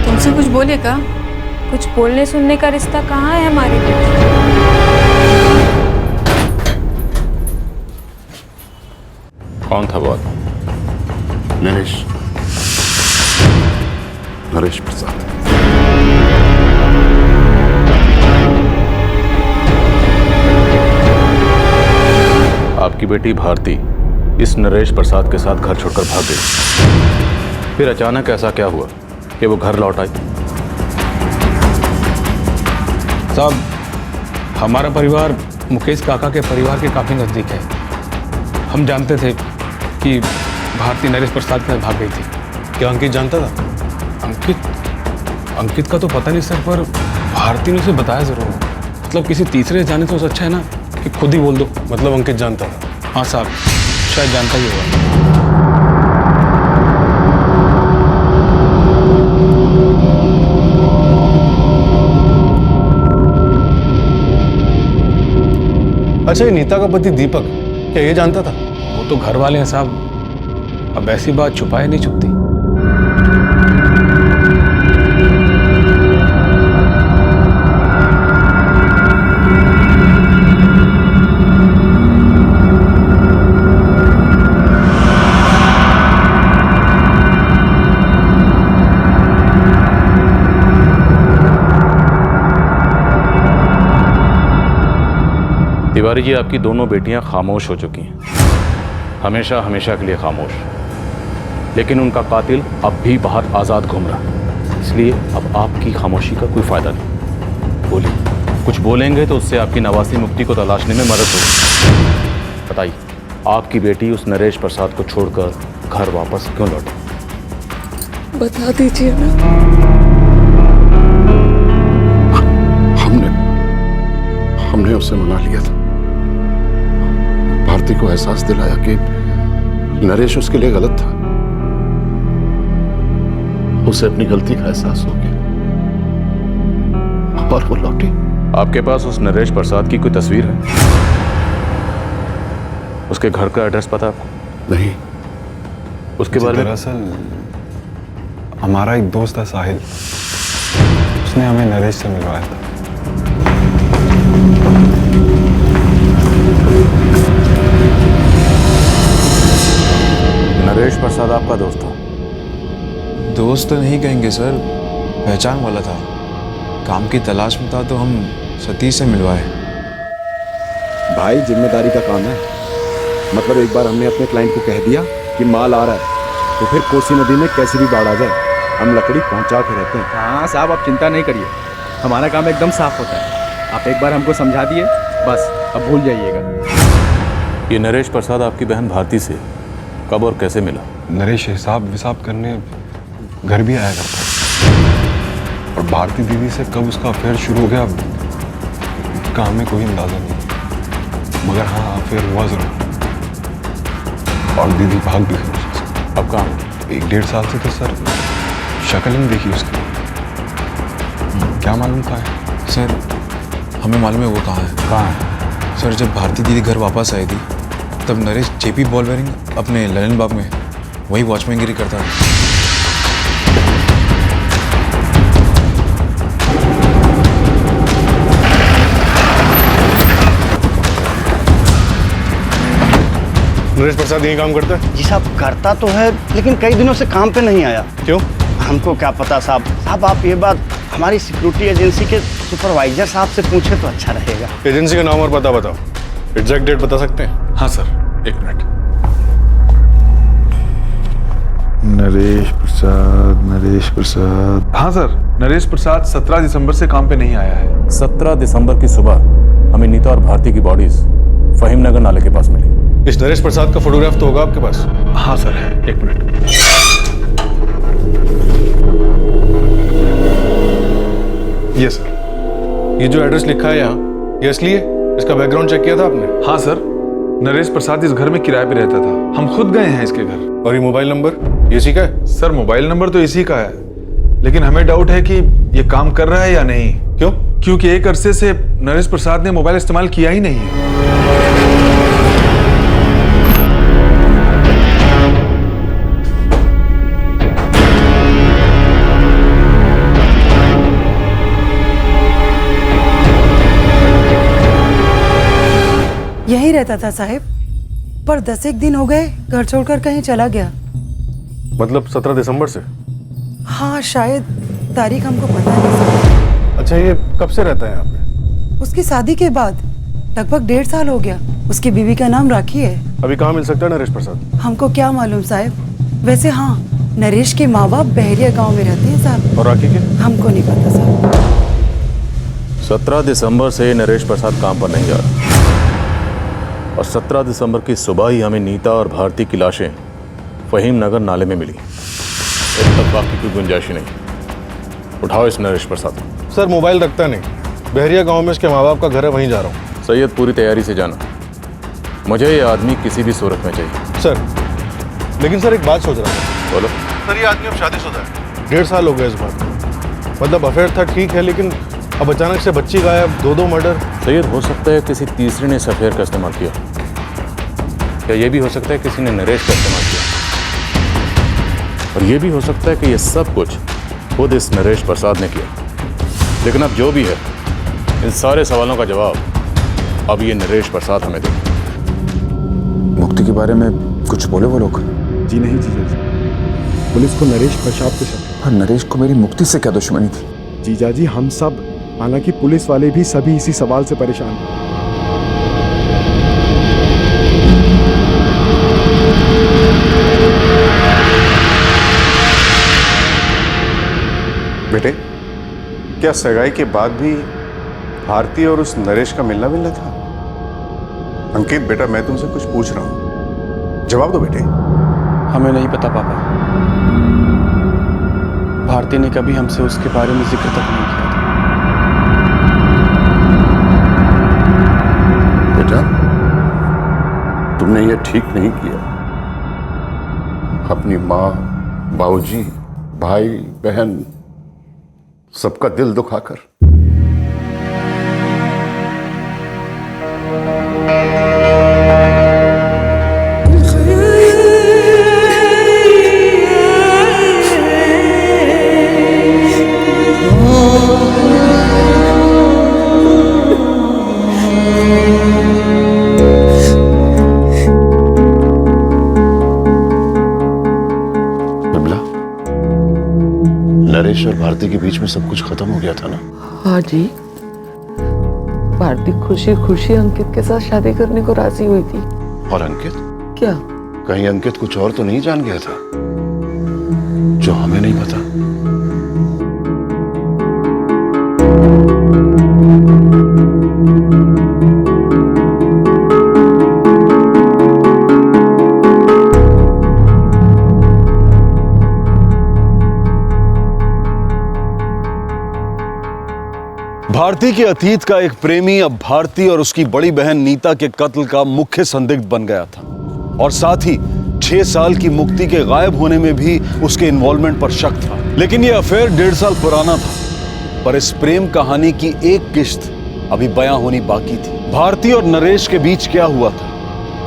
C: तुमसे कुछ बोले का?
B: कुछ बोलने सुनने का रिश्ता कहाँ है हमारे बीच?
H: कौन था वो आदमी?
M: नरेश प्रसाद।
H: आपकी बेटी भारती इस नरेश प्रसाद के साथ घर छोड़कर भाग गई। फिर अचानक ऐसा क्या हुआ कि वो घर लौट आई?
I: साहब, हमारा परिवार मुकेश काका के परिवार के काफ़ी नज़दीक है। हम जानते थे कि भारती नरेश प्रसाद के साथ भाग गई थी।
F: क्या अंकित जानता था?
I: अंकित का तो पता नहीं सर, पर भारती ने उसे बताया ज़रूर। मतलब किसी तीसरे जाने से उससे अच्छा है ना कि खुद ही बोल दो।
F: मतलब अंकित जानता था?
I: हाँ साहब, शायद जानता ही होगा।
F: अच्छा, ये नीता का पति दीपक, क्या ये जानता था?
I: वो तो घर वाले हैं साहब, अब ऐसी बात छुपाए नहीं छुपती।
H: तिवारी जी, आपकी दोनों बेटियां खामोश हो चुकी हैं, हमेशा हमेशा के लिए खामोश। लेकिन उनका कातिल अब भी बाहर आज़ाद घूम रहा है, इसलिए अब आपकी खामोशी का कोई फायदा नहीं। बोलिए, कुछ बोलेंगे तो उससे आपकी नवासी मुक्ति को तलाशने में मदद होगी। बताइए, आपकी बेटी उस नरेश प्रसाद को छोड़कर घर वापस क्यों लौटी?
D: बता दीजिए ना।
M: हमने उसे मना लिया था। भारती को एहसास दिलाया कि नरेश उसके लिए गलत था। उसे अपनी गलती का एहसास हो गया और वो लौटी।
H: आपके पास उस नरेश प्रसाद की कोई तस्वीर है? उसके घर का एड्रेस पता आपको?
M: नहीं।
H: उसके बारे में?
L: दरअसल हमारा एक दोस्त है साहिल, उसने हमें नरेश से मिलवाया था।
H: नरेश प्रसाद आपका दोस्त था?
O: दोस्त तो नहीं कहेंगे सर, पहचान वाला था। काम की तलाश में था तो हम सतीश से मिलवाए।
P: भाई, जिम्मेदारी का काम है। मतलब एक बार हमने अपने क्लाइंट को कह दिया कि माल आ रहा है, तो फिर कोसी नदी में कैसे भी बाढ़ आ जाए हम लकड़ी पहुंचा के रहते हैं।
Q: हाँ साहब, आप चिंता नहीं करिए, हमारा काम एकदम साफ होता है। आप एक बार हमको समझा दिए, बस अब भूल जाइएगा।
H: ये नरेश प्रसाद आपकी बहन भारती से कब और कैसे मिला?
L: नरेश हिसाब विसाब करने घर भी आया करता, और भारती दीदी से कब उसका अफेयर शुरू हो गया का हमें कोई अंदाजा नहीं, मगर हाँ अफेयर हुआ जरूर, और दीदी भाग भी गई।
H: अब कहाँ?
L: 1-1.5 साल से तो सर शक्ल नहीं देखी उसकी। क्या मालूम कहाँ है?
R: सर हमें मालूम है वो कहाँ है।
L: कहाँ है?
R: सर जब भारती दीदी घर वापस आई थी तब नरेश जेपी बॉल बेयरिंग अपने ललन बाग में वही वॉचमैनगिरी करता था।
F: नरेश प्रसाद यही काम करता है?
S: जी साहब करता तो है, लेकिन कई दिनों से काम पे नहीं आया।
F: क्यों?
S: हमको क्या पता साहब। साहब आप ये बात हमारी सिक्योरिटी एजेंसी के सुपरवाइजर साहब से पूछे तो अच्छा रहेगा।
F: एजेंसी का नाम और पता बताओ। एग्जैक्ट डेट बता सकते हैं?
R: हाँ सर, 1 मिनट।
P: नरेश प्रसाद।
J: हाँ सर, नरेश प्रसाद 17 दिसंबर से काम पे नहीं आया है।
H: 17 दिसंबर की सुबह हमें नीता और भारती की बॉडीज फहीम नगर नाले के पास मिली।
F: इस नरेश प्रसाद का फोटोग्राफ तो होगा आपके पास?
J: हाँ सर है, 1 मिनट। ये सर,
F: ये जो एड्रेस लिखा है यहाँ, ये असली है? इसका बैकग्राउंड चेक किया था आपने?
J: हाँ सर, नरेश प्रसाद इस घर में किराए पे रहता था। हम खुद गए हैं इसके घर।
F: और ये मोबाइल नंबर इसी का है?
J: सर मोबाइल नंबर तो इसी का है, लेकिन हमें डाउट है कि ये काम कर रहा है या नहीं।
F: क्यों?
J: क्योंकि एक अरसे से नरेश प्रसाद ने मोबाइल इस्तेमाल किया ही नहीं है।
T: यही रहता था साहब, पर 10 एक दिन हो गए घर छोड़कर कहीं चला गया।
F: मतलब 17 दिसंबर से?
T: हाँ शायद, तारीख हमको पता नहीं।
F: अच्छा, ये कब से रहता है यहाँ पे?
T: उसकी शादी के बाद लगभग 1.5 साल हो गया। उसकी बीवी का नाम राखी है।
F: अभी कहाँ मिल सकता है नरेश प्रसाद?
T: हमको क्या मालूम साहब। वैसे हाँ, नरेश के माँ बाप बहरिया गांव में रहते हैं साहब।
F: और राखी के?
T: हमको नहीं पता साहब।
H: 17 दिसंबर से नरेश प्रसाद काम पर नहीं जा रहा और 17 दिसंबर की सुबह ही हमें नीता और भारती की लाशें फहीम नगर नाले में मिली। इत्तेफाक की कोई गुंजाइश नहीं। उठाओ इस नरेश प्रसाद को।
F: सर मोबाइल रखता नहीं। बहरिया गांव में उसके माँ बाप का घर है, वहीं जा रहा हूँ।
H: सैयद पूरी तैयारी से जाना। मुझे ये आदमी किसी भी सूरत में चाहिए।
F: सर, लेकिन सर एक बात सोच रहा था।
H: बोलो।
F: सर ये आदमी अब शादीशुदा है। 1.5 साल हो गए इस बात। मतलब अफेयर था ठीक है, लेकिन अब अचानक से बच्ची गायब, 2 मर्डर।
H: सैयद हो सकता है किसी तीसरे ने इस अफेयर का इस्तेमाल किया, या ये भी हो सकता है किसी ने नरेश का इस्तेमाल किया, और ये भी हो सकता है कि ये सब कुछ खुद इस नरेश प्रसाद ने किया। लेकिन अब जो भी है, इन सारे सवालों का जवाब अब ये नरेश प्रसाद हमें दे।
L: मुक्ति के बारे में कुछ बोले वो लोग?
P: जी नहीं जीजा जी, पुलिस को नरेश प्रसाद पे शक है।
L: पर नरेश को मेरी मुक्ति से क्या दुश्मनी थी?
P: जीजा जी हम सब, हालांकि पुलिस वाले भी सभी इसी सवाल से परेशान हैं।
N: बेटे, क्या सगाई के बाद भी भारती और उस नरेश का मिलना था? अंकित बेटा, मैं तुमसे कुछ पूछ रहा हूं, जवाब दो बेटे।
I: हमें नहीं पता पापा। भारती ने कभी हमसे उसके बारे में जिक्र तक नहीं किया था।
M: बेटा, तुमने ये ठीक नहीं किया। अपनी माँ, बाबूजी, भाई, बहन, सबका दिल दुखाकर। नरेश और भारती के बीच में सब कुछ खत्म हो गया था ना?
D: हाँ जी, भारती खुशी खुशी अंकित के साथ शादी करने को राजी हुई थी।
M: और अंकित?
D: क्या
M: कहीं अंकित कुछ और तो नहीं जान गया था जो हमें नहीं पता?
G: भारती के अतीत का एक प्रेमी अब भारती और उसकी बड़ी बहन नीता के कत्ल का मुख्य संदिग्ध बन गया था, और साथ ही 6 साल की मुक्ति के गायब होने में भी उसके इन्वॉल्वमेंट पर शक था। लेकिन यह अफेयर 1.5 साल पुराना था, पर इस प्रेम कहानी की एक किश्त अभी बयां होनी बाकी थी। भारती और नरेश के बीच क्या हुआ था?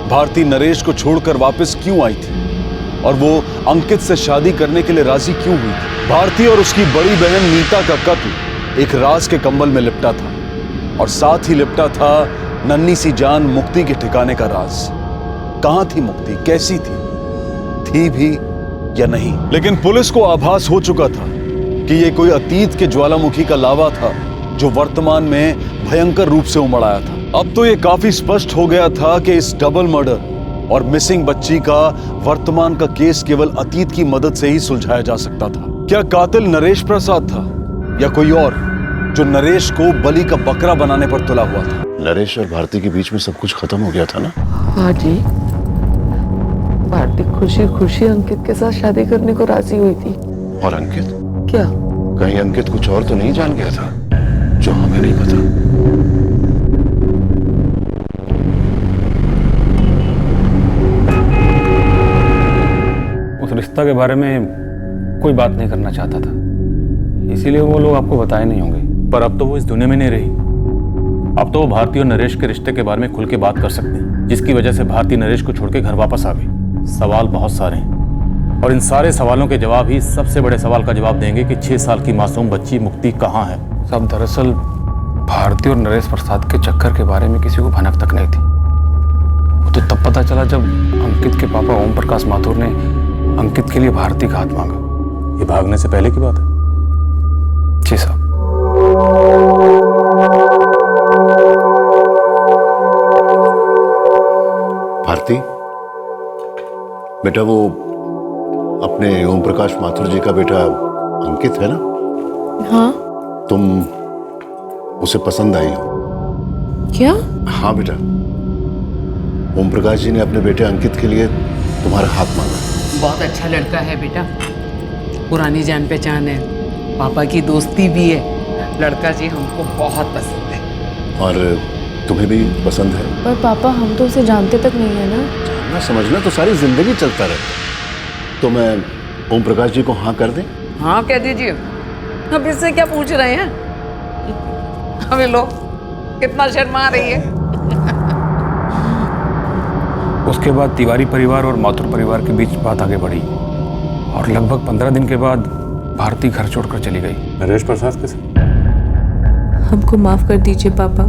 G: भारती नरेश को छोड़कर वापस क्यों आई थी? और वो अंकित से शादी करने के लिए राजी क्यों हुई थी? भारती और उसकी बड़ी बहन नीता का कत्ल एक राज के कंबल में लिपटा था, और साथ ही लिपटा था नन्ही सी जान मुक्ति के ठिकाने का राज। कहां थी मुक्ति? कैसी थी भी या नहीं? लेकिन पुलिस को आभास हो चुका था कि यह कोई अतीत के ज्वालामुखी का लावा था जो वर्तमान में भयंकर रूप से उमड़ आया था। अब तो यह काफी स्पष्ट हो गया था कि इस डबल मर्डर और मिसिंग बच्ची का वर्तमान का केस केवल अतीत की मदद से ही सुलझाया जा सकता था। क्या कातिल नरेश प्रसाद था या कोई और जो नरेश को बलि का बकरा बनाने पर तुला हुआ था?
M: नरेश और भारती के बीच में सब कुछ खत्म हो गया था ना?
D: हाँ जी, भारती खुशी खुशी अंकित के साथ शादी करने को राजी हुई थी।
M: और अंकित?
D: क्या
M: कहीं अंकित कुछ और तो नहीं जान गया था जो हमें नहीं पता?
I: उस रिश्ता के बारे में कोई बात नहीं करना चाहता था, इसीलिए वो लोग आपको बताए नहीं होंगे।
H: पर अब तो वो इस दुनिया में नहीं रही। अब तो वो भारती और नरेश के रिश्ते के बारे में खुल के बात कर सकते हैं, जिसकी वजह से भारती नरेश को छोड़ के घर वापस आ गई। सवाल बहुत सारे हैं और इन सारे सवालों के जवाब ही सबसे बड़े सवाल का जवाब देंगे कि 6 साल की मासूम बच्ची मुक्ति कहाँ है।
I: सब दरअसल भारती और नरेश प्रसाद के चक्कर के बारे में किसी को भनक तक नहीं थी। वो तो तब पता चला जब अंकित के पापा ओम प्रकाश माथुर ने अंकित के लिए भारती का हाथ मांगा।
H: ये भागने से पहले की बात है?
I: जी साहब।
M: भारती बेटा, वो अपने ओम प्रकाश माथुर जी का बेटा अंकित है ना?
D: हाँ।
M: तुम उसे पसंद आई हो
D: क्या?
M: हाँ बेटा, ओम प्रकाश जी ने अपने बेटे अंकित के लिए तुम्हारा हाथ मांगा।
C: बहुत अच्छा लड़का है बेटा, पुरानी जान पहचान है, पापा की दोस्ती भी है। लड़का जी हमको बहुत पसंद है।
M: और तुम्हें भी पसंद है?
D: पर पापा हम तो उसे जानते तक नहीं है ना।
M: जानना समझना तो सारी जिंदगी चलता रहता। तो मैं ओम प्रकाश जी को हाँ कर दें?
C: हाँ कह दीजिए। अब इससे क्या पूछ रहे हैं? हमें लोग कितना शर्मा रही है।
I: उसके बाद तिवारी परिवार और माथुर परिवार के बीच बात आगे बढ़ी और लगभग 15 दिन के बाद भारती घर छोड़कर चली गई।
H: नरेश प्रसाद के साथ?
D: हमको माफ कर दीजिए पापा,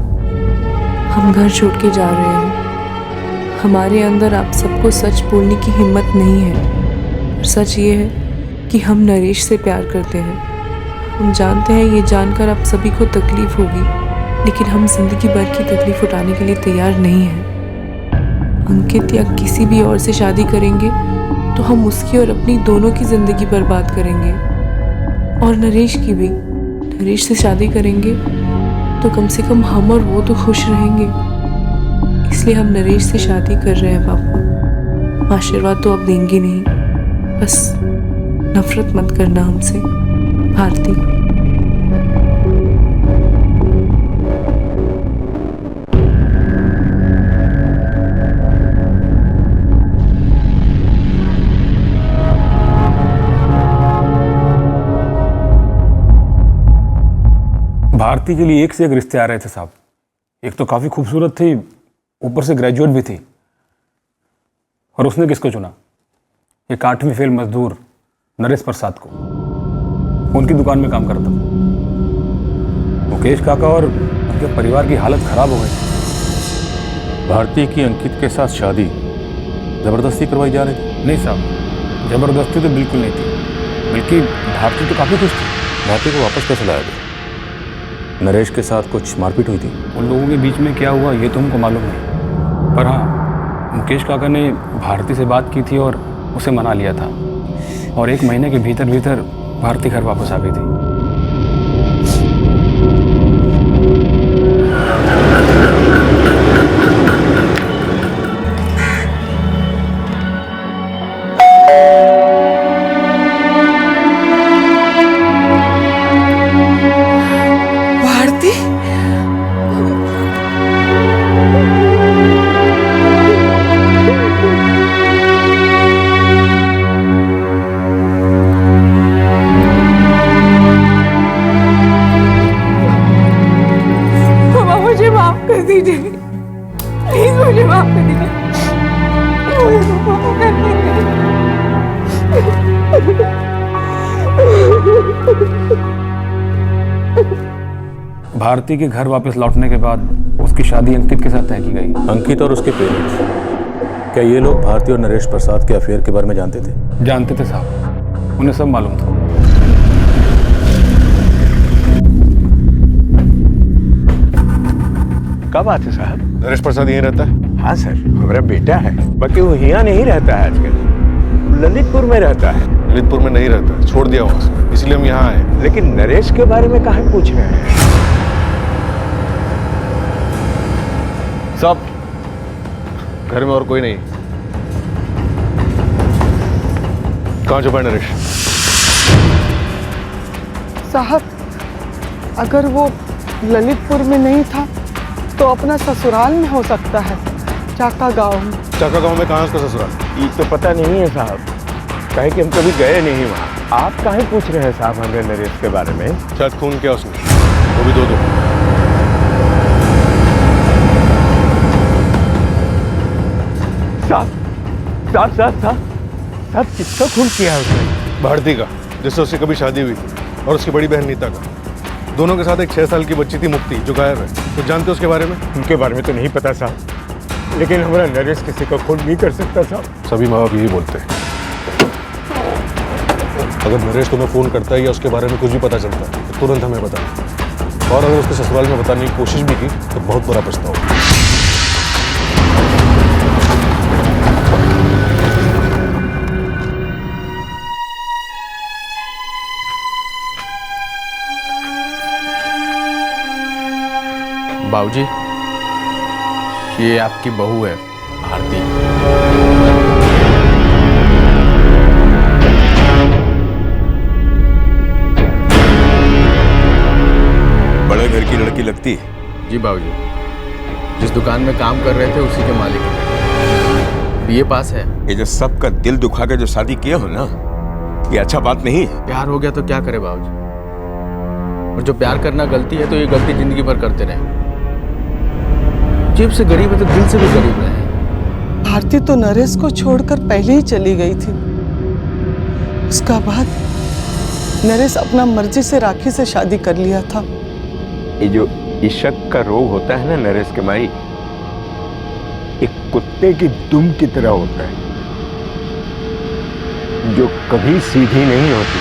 D: हम घर छोड़ के जा रहे हैं। हमारे अंदर आप सबको सच बोलने की हिम्मत नहीं है। और सच ये है कि हम नरेश से प्यार करते हैं। हम जानते हैं ये जानकर आप सभी को तकलीफ होगी, लेकिन हम जिंदगी भर की तकलीफ उठाने के लिए तैयार नहीं हैं। अंकित या किसी भी और से शादी करेंगे तो हम उसकी और अपनी दोनों की जिंदगी बर्बाद करेंगे, और नरेश की भी। नरेश से शादी करेंगे तो कम से कम हम और वो तो खुश रहेंगे। इसलिए हम नरेश से शादी कर रहे हैं पापा। आशीर्वाद तो अब देंगे नहीं, बस नफरत मत करना हमसे। भारती।
I: भारती के लिए एक से एक रिश्ते आ रहे थे साहब। एक तो काफ़ी खूबसूरत थी, ऊपर से ग्रेजुएट भी थी। और उसने किसको चुना? एक 8वीं फेल मजदूर नरेश प्रसाद को। उनकी दुकान में काम करता था। मुकेश काका और उनके परिवार की हालत खराब हो गई।
H: भारती की अंकित के साथ शादी जबरदस्ती करवाई जा रही थी?
I: नहीं साहब, जबरदस्ती तो बिल्कुल नहीं थी, बल्कि भारती तो काफ़ी खुश थी।
H: भारती को वापस कैसे लाया गया? नरेश के साथ कुछ मारपीट हुई थी?
I: उन लोगों के बीच में क्या हुआ ये तो हमको मालूम नहीं, पर हाँ, मुकेश काका ने भारती से बात की थी और उसे मना लिया था, और 1 महीने के भीतर भीतर भारती घर वापस आ गई थी। भारती के घर वापस लौटने के बाद उसकी शादी अंकित के साथ तय की गई।
H: अंकित और उसके पेरेंट्स, क्या ये लोग भारती और नरेश प्रसाद के अफेयर के बारे में जानते थे?
I: जानते थे साहब, उन्हें सब मालूम था।
U: क्या बात है साहब?
F: नरेश प्रसाद यहीं रहता है?
U: हाँ सर, हमारा बेटा है, बाकी वो यहाँ नहीं रहता है आजकल, ललितपुर में रहता है।
F: ललितपुर में नहीं रहता, छोड़ दिया वहां से, इसलिए हम यहाँ आए।
U: लेकिन नरेश के बारे में कहाँ पूछ रहे हैं?
F: सब घर में और कोई नहीं। कहाँ छुपा है नरेश?
D: साहब, अगर वो ललितपुर में नहीं था तो अपना ससुराल में हो सकता है, चाका गांव में।
F: चाका गांव में कहाँ उसका ससुराल?
U: ये तो पता नहीं है साहब, कहे कि हम कभी गए नहीं वहाँ। आप काहे पूछ रहे हैं साहब हमें नरेश के बारे में?
F: शायद खून किया उसने, वो भी दो।
U: साहब किसका खून किया है उसने?
F: भारती का, जिससे उसकी कभी शादी हुई थी, और उसकी बड़ी बहन नीता का। दोनों के साथ एक 6 साल की बच्ची थी मुक्ति, जो गायब है। तो जानते हो उसके बारे में?
U: उनके बारे में तो नहीं पता साहब, लेकिन हमारा नरेश किसी का खून नहीं कर सकता साहब।
F: सभी माँ बाप यही बोलते हैं। अगर नरेश तुम्हें फोन करता है या उसके बारे में कुछ भी पता चलता है तो तुरंत हमें बताना, और अगर उसके ससुराल में बताने की कोशिश भी की तो बहुत बुरा पछताओगे।
Q: बाबूजी, ये आपकी बहू है भारती।
N: बड़े घर की लड़की लगती है।
Q: जी बाबूजी, जिस दुकान में काम कर रहे थे उसी के मालिक हैं। बीए पास है।
N: ये जो सबका दिल दुखा के जो शादी किए हो ना, ये अच्छा बात नहीं है।
Q: प्यार हो गया तो क्या करे बाबूजी, और जो प्यार करना गलती है तो ये गलती जिंदगी भर करते रहे। जेब से गरीब है तो दिल से भी गरीब है।
D: भारती तो नरेश को छोड़कर पहले ही चली गई थी। उसका बाद नरेश अपना मर्जी से राखी से शादी कर लिया था।
U: ये जो इश्क का रोग होता है ना नरेश के माई, एक कुत्ते की दुम की तरह होता है, जो कभी सीधी नहीं होती।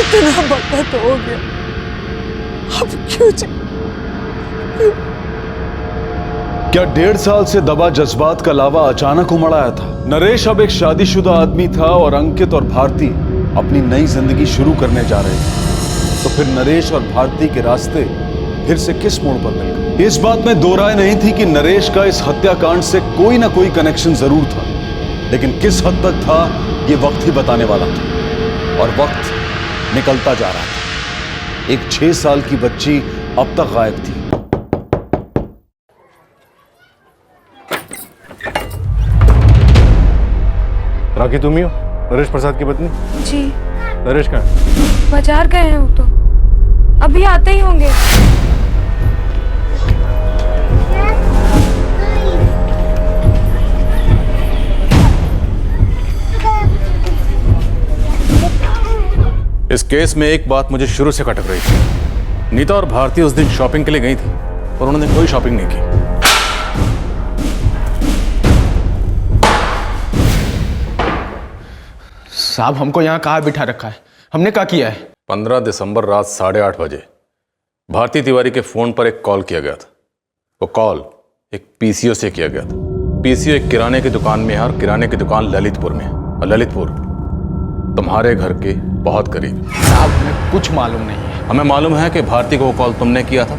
D: इतना वक्त हो गया, अब क्यों
G: क्या 1.5 साल से दबा जज्बात का लावा अचानक उमड़ आया था? नरेश अब एक शादीशुदा आदमी था और अंकित और भारती अपनी नई जिंदगी शुरू करने जा रहे थे। तो फिर नरेश और भारती के रास्ते फिर से किस मोड़ पर मिल गए? इस बात में दो राय नहीं थी कि नरेश का इस हत्याकांड से कोई ना कोई कनेक्शन जरूर था, लेकिन किस हद तक था ये वक्त ही बताने वाला था। और वक्त निकलता जा रहा था। एक 6 साल की बच्ची अब तक गायब थी।
F: राखी तुम ही हो, नरेश प्रसाद की पत्नी?
V: जी।
F: नरेश कहाँ है?
V: बाजार गए हैं वो तो, अभी आते ही होंगे।
H: इस केस में एक बात मुझे शुरू से खटक रही थी। नीता और भारती उस दिन शॉपिंग के लिए गई थी और उन्होंने कोई शॉपिंग नहीं की।
Q: साहब, हमको यहाँ कहाँ बिठा रखा है? हमने क्या किया है?
H: 15 दिसंबर रात 8:30 बजे भारती तिवारी के फोन पर एक कॉल किया गया था। वो कॉल एक पीसीओ से किया गया था। पीसीओ एक किराने की दुकान में है और किराने की दुकान ललितपुर में है, और ललितपुर तुम्हारे घर के बहुत करीब।
Q: साहब, हमें कुछ मालूम नहीं है।
H: हमें मालूम है कि भारती को वो कॉल तुमने किया था।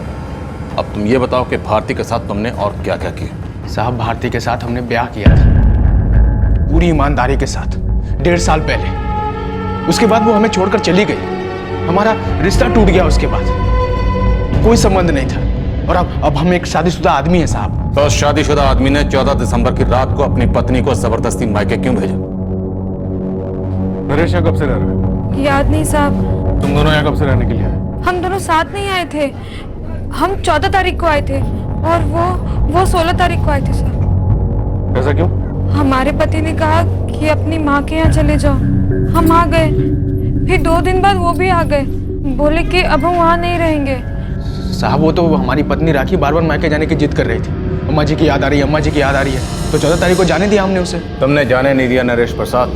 H: अब तुम ये बताओ कि भारती के साथ तुमने और क्या क्या किया?
Q: साहब, भारती के साथ हमने ब्याह किया था पूरी ईमानदारी के साथ 1.5 साल पहले। उसके बाद वो हमें छोड़कर चली गई। हमारा रिश्ता टूट गया। उसके बाद कोई संबंध नहीं था। और अब हम एक शादीशुदा आदमी है साहब।
H: तो उस शादीशुदा आदमी ने 14 दिसंबर की रात को अपनी पत्नी को जबरदस्ती मायके क्यों भेजा?
F: नरेश यहाँ कब से रह रहे हैं?
V: याद नहीं साहब।
F: तुम दोनों यहाँ कब से रहने के लिए आए?
V: हम दोनों साथ नहीं आए थे। हम 14 तारीख को आए थे और वो 16 तारीख को आए थे सर।
F: ऐसा क्यों?
V: हमारे पति ने कहा कि अपनी माँ के यहाँ चले जाओ। हम आ गए। फिर 2 दिन बाद वो भी आ गए। बोले कि अब हम वहाँ नहीं रहेंगे।
Q: साहब वो तो हमारी पत्नी राखी बार बार मायके जाने की जिद कर रही थी। अम्मा जी की याद आ रही है, अम्मा जी की याद आ रही है, तो 14 तारीख को जाने दिया हमने उसे।
H: तुमने जाने नहीं दिया नरेश प्रसाद,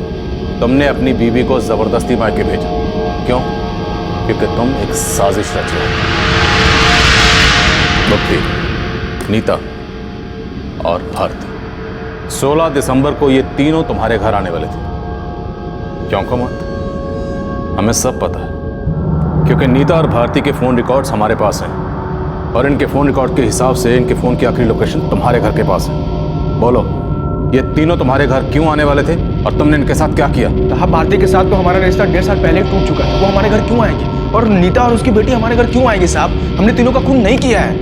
H: तुमने अपनी बीवी को जबरदस्ती मायके भेजा। क्यों? क्योंकि तुम एक साजिश रच रहे हो। मुक्ति, नीता और भारती 16 दिसंबर को ये तीनों तुम्हारे घर आने वाले थे। चौंको मत, हमें सब पता है, क्योंकि नीता और भारती के फोन रिकॉर्ड्स हमारे पास हैं और इनके फोन रिकॉर्ड के हिसाब से इनके फोन की आखिरी लोकेशन तुम्हारे घर के पास है। बोलो, ये तीनों तुम्हारे घर क्यों आने वाले थे और तुमने इनके साथ क्या किया?
Q: साहब भारती के साथ तो हमारा रिश्ता 1.5 साल पहले ही टूट चुका है, वो हमारे घर क्यों आएंगे? और नीता और उसकी बेटी हमारे घर क्यों आएंगे साहब? हमने तीनों का खून नहीं किया है।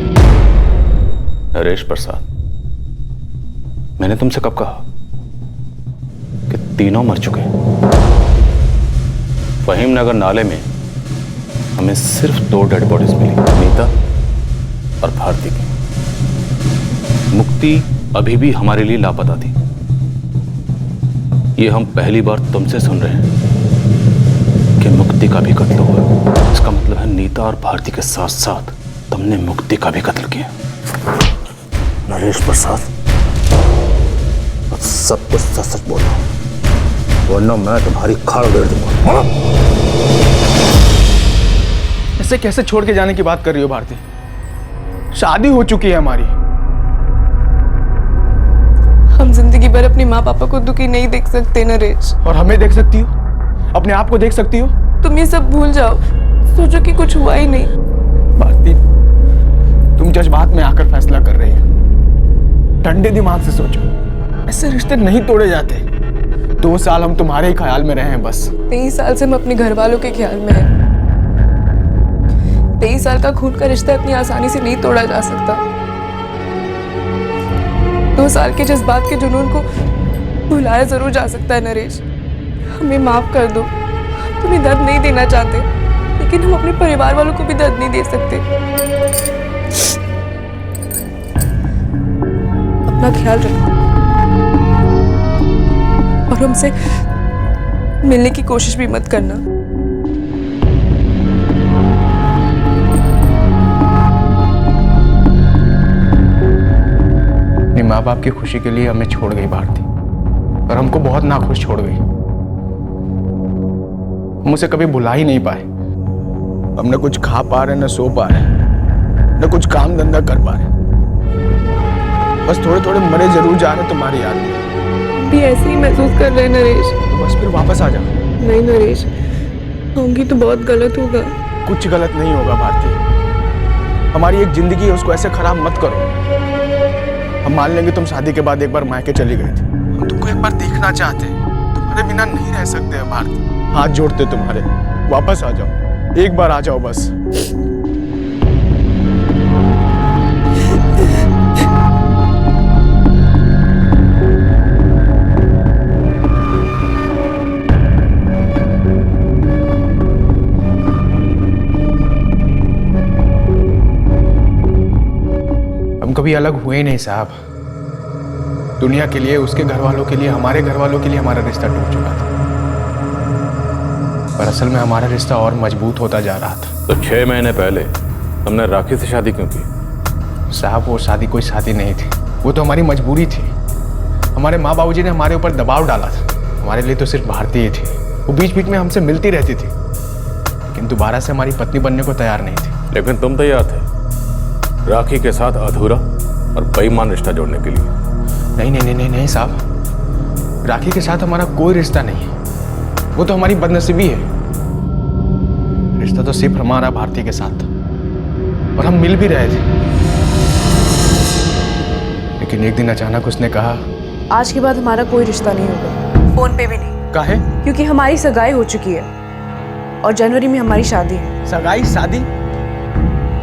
H: नरेश प्रसाद, मैंने तुमसे कब कहा कि तीनों मर चुके हैं? फहीम नगर नाले में हमें सिर्फ 2 डेड बॉडीज मिली, नीता और भारती की। मुक्ति अभी भी हमारे लिए लापता थी। ये हम पहली बार तुमसे सुन रहे हैं कि मुक्ति का भी कत्ल हुआ। इसका मतलब है नीता और भारती के साथ साथ तुमने मुक्ति का भी कत्ल किया। नरेश प्रसाद, सब कुछ सच सच बोल रहा हूं, वरना मैं तुम्हारी खाल उड़ेड़ दूंगा।
Q: ऐसे कैसे छोड़ के जाने की बात कर रही हो भारती? शादी हो चुकी है हमारी।
D: हम जिंदगी भर अपनी माँ पापा को दुखी नहीं देख सकते नरेश।
Q: और हमें देख सकती हो, अपने आप को देख सकती हो।
D: तुम ये सब भूल जाओ, सोचो कि कुछ हुआ ही नहीं।
Q: भारती, तुम जज्बात में आकर फैसला कर रही हो। ठंडे दिमाग से सोचो, ऐसे रिश्ते नहीं तोड़े जाते। 2 साल हम तुम्हारे ही ख्याल में रहे हैं बस।
D: 23 साल से हम अपने घर वालों के ख्याल में हैं। 23 साल का खून का रिश्ता इतनी आसानी से नहीं तोड़ा जा सकता। 2 साल के जज्बात के जुनून को भुलाया जरूर जा सकता है नरेश। हमें माफ कर दो, तुम्हें दर्द नहीं देना चाहते, लेकिन हम अपने परिवार वालों को भी दर्द नहीं दे सकते। अपना ख्याल रखो और हमसे मिलने की कोशिश भी मत करना।
Q: अपने माँ बाप की खुशी के लिए हमें छोड़ गई भारती, और हमको बहुत नाखुश छोड़ गई। हम उसे कभी भुला ही नहीं पाए। हम न कुछ खा पा रहे, न सो पा रहे, न कुछ काम धंधा कर पा रहे। बस थोड़े थोड़े मरे जरूर जा रहे तुम्हारी याद में।
D: भी ऐसे ही महसूस कर रहे नरेश।
Q: तो बस फिर वापस आ जाओ।
D: नहीं नरेश, होंगी तो बहुत गलत होगा।
Q: कुछ गलत नहीं होगा भारती। हमारी एक जिंदगी है, उसको ऐसे खराब मत करो। हम मान लेंगे तुम शादी के बाद एक बार मायके चली गई थी। हम तुमको एक बार देखना चाहते हैं, तुम्हारे बिना नहीं रह सकते हैं भारती। हाथ जोड़ते तुम्हारे, वापस आ जाओ, एक बार आ जाओ बस। कभी अलग हुए नहीं साहब। दुनिया के लिए, उसके घर वालों के लिए, हमारे घर वालों के लिए हमारा रिश्ता टूट चुका था, पर असल में हमारा रिश्ता और मजबूत होता जा रहा था।
H: तो 6 महीने पहले तुमने राखी से शादी क्यों की?
Q: साहब वो शादी कोई शादी नहीं थी, वो तो हमारी मजबूरी थी। हमारे माँ बाबूजी ने हमारे ऊपर दबाव डाला था। हमारे लिए तो सिर्फ भारती ही थी। वो बीच बीच में हमसे मिलती रहती थी, लेकिन दोबारा से हमारी पत्नी बनने को तैयार नहीं थी।
H: लेकिन तुम तैयार थे राखी के साथ अधूरा और बेईमान रिश्ता जोड़ने के लिए।
Q: नहीं नहीं नहीं नहीं नहीं साहब, राखी के साथ हमारा कोई रिश्ता नहीं है। वो तो हमारी बदनसीबी है। रिश्ता तो सिर्फ हमारा भारती के साथ था, और हम मिल भी रहे थे। लेकिन एक दिन अचानक उसने कहा,
D: आज के बाद हमारा कोई रिश्ता नहीं होगा, फोन पे भी नहीं।
Q: काहे?
D: क्योंकि हमारी सगाई हो चुकी है और जनवरी में हमारी शादी है।
Q: सगाई? शादी?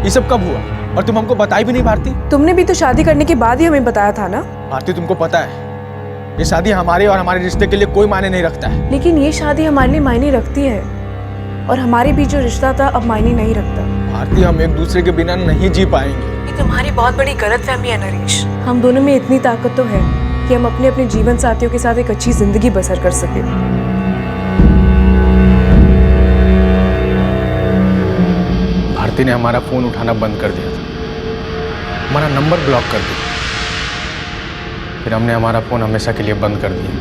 Q: ये सब कब हुआ? और तुम हमको बताई भी नहीं भारती।
D: तुमने भी तो शादी करने के बाद ही हमें बताया था ना।
Q: भारती, तुमको पता है ये शादी हमारे और हमारे रिश्ते के लिए कोई मायने नहीं रखता है।
D: लेकिन ये शादी हमारे लिए मायने रखती है, और हमारे बीच जो रिश्ता था अब मायने नहीं रखता।
Q: भारती, हम एक दूसरे के बिना नहीं जी पाएंगे।
D: ये तुम्हारी बहुत बड़ी गलतफहमी है नरेश। हम दोनों में इतनी ताकत तो है कि हम अपने अपने जीवन साथियों के साथ एक अच्छी जिंदगी बसर कर सके।
Q: भारती, भारती ने हमारा फ़ोन उठाना बंद कर दिया था, हमारा नंबर ब्लॉक कर दिया। फिर हमने हमारा फ़ोन हमेशा के लिए बंद कर दिया।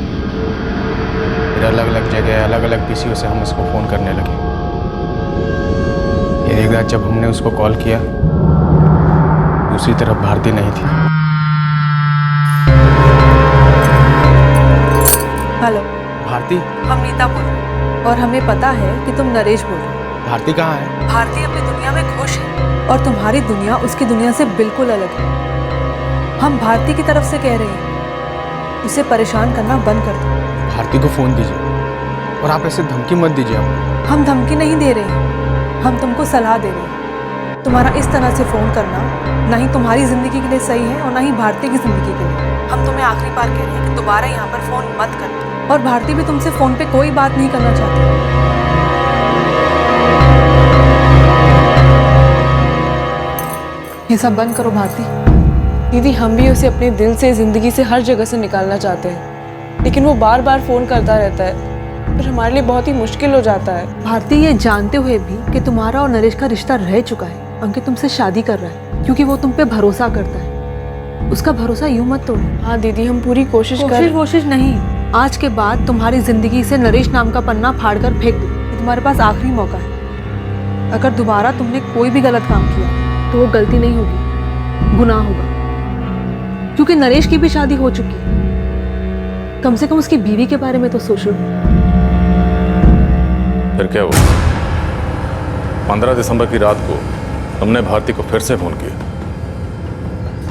Q: फिर अलग अलग जगह अलग अलग पीसीओ से हम उसको फ़ोन करने लगे। ये एक रात जब हमने उसको कॉल किया, दूसरी तरफ भारती नहीं थी।
B: हेलो
Q: भारती?
B: हम नीता बोल रहे हैं और हमें पता है कि तुम नरेश बोल रहे हो।
Q: भारती कहाँ है?
B: भारती अपनी दुनिया में खुश है और तुम्हारी दुनिया उसकी दुनिया से बिल्कुल अलग है। हम भारती की तरफ से कह रहे हैं उसे परेशान करना बंद कर दो।
Q: भारती को फ़ोन दीजिए और आप ऐसे धमकी मत दीजिए हमको।
B: हम धमकी नहीं दे रहे हैं, हम तुमको सलाह दे रहे हैं। तुम्हारा इस तरह से फ़ोन करना ना ही तुम्हारी ज़िंदगी के लिए सही है और ना ही भारती की ज़िंदगी के लिए। हम तुम्हें आखिरी बार कह रहे हैं कि दोबारा यहाँ पर फ़ोन मत करना। और भारती भी तुमसे फ़ोन पे कोई बात नहीं करना चाहती। ये सब बंद करो भारती।
A: दीदी, हम भी उसे अपने दिल से, ज़िंदगी से, हर जगह से निकालना चाहते हैं, लेकिन वो बार बार फ़ोन करता रहता है, फिर हमारे लिए बहुत ही मुश्किल हो जाता है।
B: भारती, ये जानते हुए भी कि तुम्हारा और नरेश का रिश्ता रह चुका है, अंकित तुमसे शादी कर रहा है क्योंकि वो तुम पे भरोसा करता है। उसका भरोसा यूं मत तोड़ो।
A: हाँ दीदी, हम पूरी कोशिश
B: नहीं। आज के बाद तुम्हारी जिंदगी से नरेश नाम का पन्ना फाड़कर फेंक दो। ये तुम्हारे पास आखिरी मौका है। अगर दोबारा तुमने कोई भी गलत काम किया तो वो गलती नहीं होगी, गुनाह होगा, क्योंकि नरेश की भी शादी हो चुकी है। कम से कम उसकी बीवी के बारे में तो सोचो।
H: फिर क्या हुआ? 15 दिसंबर की रात को तुमने भारती को फिर से फोन किया।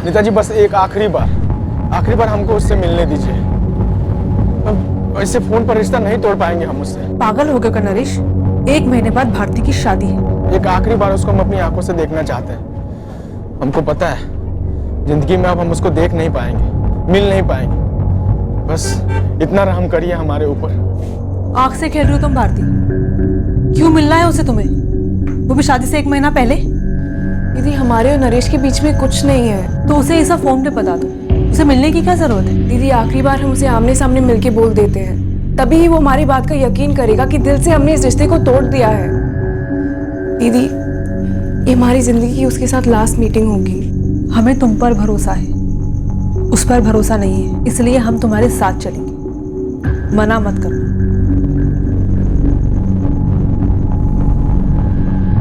Q: नेताजी, बस एक आखिरी बार हमको उससे मिलने दीजिए। ऐसे फोन पर रिश्ता नहीं तोड़ पाएंगे हम उससे।
B: पागल हो गए का नरेश? 1 महीने बाद भारती की शादी है।
Q: एक आखिरी बार उसको हम अपनी आंखों से देखना चाहते हैं। हमको पता है जिंदगी में अब हम उसको देख नहीं पाएंगे, मिल नहीं पाएंगे। बस इतना रहम करिए हमारे ऊपर।
B: आंख से खेल रही हो तुम भारती? क्यों मिलना है उसे तुम्हें, वो भी शादी से 1 महीना पहले?
A: दीदी, हमारे और नरेश के बीच में कुछ नहीं है।
B: तो उसे ये सब फोन पे बता दो। उसे मिलने की क्या जरूरत है?
A: दीदी, आखिरी बार हम उसे आमने सामने मिलके बोल देते हैं, तभी ही वो हमारी बात का यकीन करेगा कि दिल से हमने इस रिश्ते को तोड़ दिया है। दीदी, ये हमारी जिंदगी की उसके साथ लास्ट मीटिंग होगी।
B: हमें तुम पर भरोसा है, उस पर भरोसा नहीं है, इसलिए हम तुम्हारे साथ चलेंगे। मना मत करना।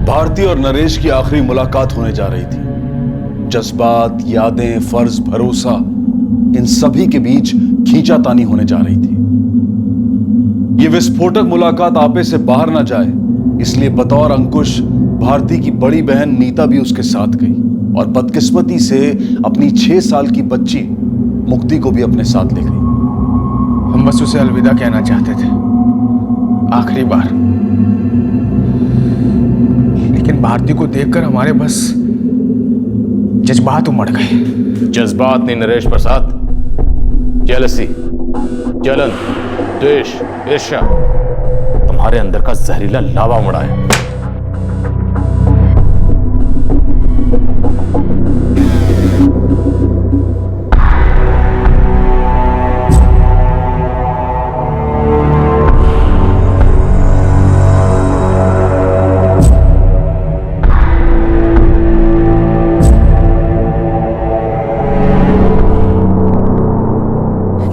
G: भारती और नरेश की आखिरी मुलाकात होने जा रही थी। जज्बात, यादें, फर्ज, भरोसा, इन सभी के बीच खींचातानी होने जा रही थी। ये विस्फोटक मुलाकात आपे से बाहर ना जाए, इसलिए बतौर अंकुश भारती की बड़ी बहन नीता भी उसके साथ गई और बदकिस्मती से अपनी 6 साल की बच्ची मुक्ति को भी अपने साथ ले गई।
Q: हम बस उसे अलविदा कहना चाहते थे, आखिरी बार। लेकिन भारती को देखकर हमारे बस जज्बात उमड़ गए।
H: जज्बात नहीं नरेश प्रसाद, जेलसी, जलन, द्वेष, ईर्ष्या तुम्हारे अंदर का जहरीला लावा उमड़ा है।